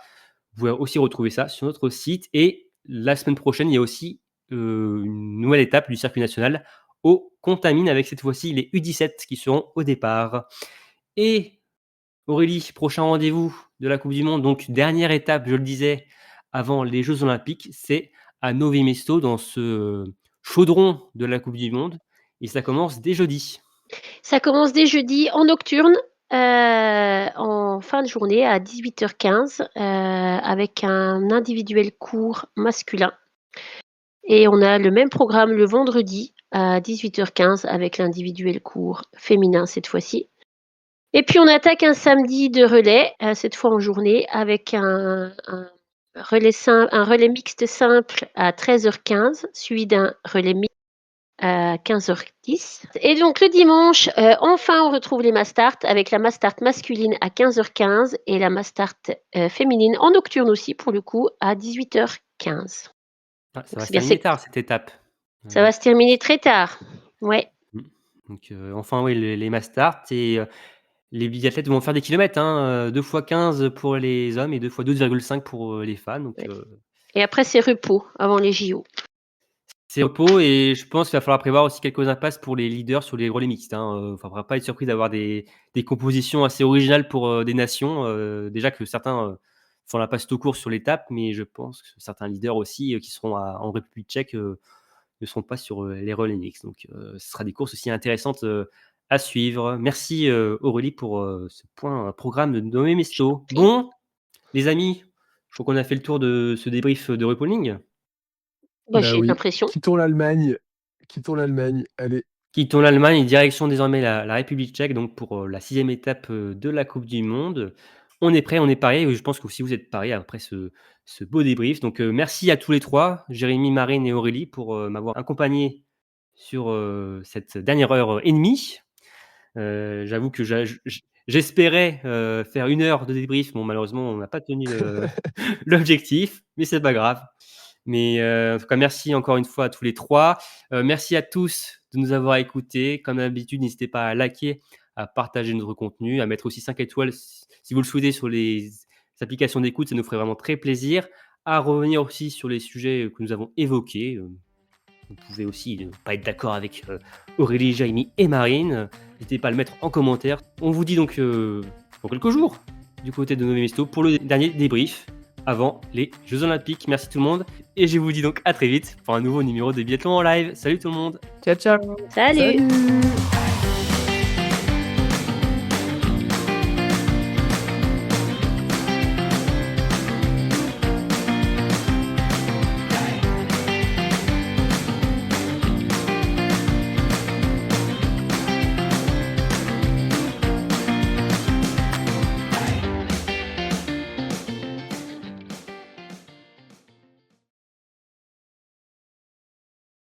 vous pouvez aussi retrouver ça sur notre site. Et la semaine prochaine, il y a aussi une nouvelle étape du circuit national au Contamine avec cette fois-ci les U17 qui seront au départ. Et Aurélie, prochain rendez-vous de la Coupe du Monde. Donc, dernière étape, je le disais, avant les Jeux Olympiques, c'est à Novi Mesto, dans ce chaudron de la Coupe du Monde. Et ça commence dès jeudi. Ça commence dès jeudi en nocturne, en fin de journée à 18h15, avec un individuel court masculin. Et on a le même programme le vendredi à 18h15 avec l'individuel court féminin cette fois-ci. Et puis on attaque un samedi de relais, cette fois en journée, avec un relais mixte simple à 13h15, suivi d'un relais mixte à 15h10. Et donc le dimanche, enfin on retrouve les Mastart avec la Mastart masculine à 15h15 et la Mastart féminine en nocturne aussi pour le coup à 18h15. Ah, ça Donc va c'est se bien, terminer tard cette étape. ça va se terminer très tard. Ouais. Donc, enfin, oui, les Mastart et les biathlètes vont faire des kilomètres. 2 x 15 pour les hommes et 2 x 12,5 pour les femmes. Donc, Ouais. Et après, c'est repos avant les JO. c'est repos et je pense qu'il va falloir prévoir aussi quelques impasses pour les leaders sur les relais mixtes. Faudra pas être surpris d'avoir des compositions assez originales pour des nations. Déjà que certains font la passe tout court sur l'étape, mais je pense que certains leaders aussi qui seront en République tchèque ne seront pas sur les relais mixtes. Donc, ce sera des courses aussi intéressantes à suivre. Merci Aurélie pour ce programme de Novi Mesto. Bon, les amis, je crois qu'on a fait le tour de ce débrief de RuPauling. Bah J'ai oui. l'impression. Quittons l'Allemagne. Allez. Quittons l'Allemagne, direction désormais la République tchèque, donc pour la 6e étape de la Coupe du Monde. On est prêt, on est paré. Je pense que si vous êtes parés après ce beau débrief. Donc merci à tous les trois, Jérémy, Marine et Aurélie, pour m'avoir accompagné sur cette dernière heure et demie. J'avoue que j'espérais faire 1 heure de débrief. Bon, malheureusement, on n'a pas tenu l'objectif, mais c'est pas grave. Mais en tout cas, merci encore une fois à tous les trois. Merci à tous de nous avoir écoutés. Comme d'habitude, n'hésitez pas à liker, à partager notre contenu, à mettre aussi 5 étoiles si vous le souhaitez sur les applications d'écoute. Ça nous ferait vraiment très plaisir. À revenir aussi sur les sujets que nous avons évoqués. Vous pouvez aussi ne pas être d'accord avec Aurélie, Jaime et Marine. N'hésitez pas à le mettre en commentaire. On vous dit donc dans quelques jours du côté de Novi Mesto pour le dernier débrief avant les Jeux Olympiques. Merci tout le monde. Et je vous dis donc à très vite pour un nouveau numéro de Biathlon en live. Salut tout le monde. Ciao, ciao. Salut. Salut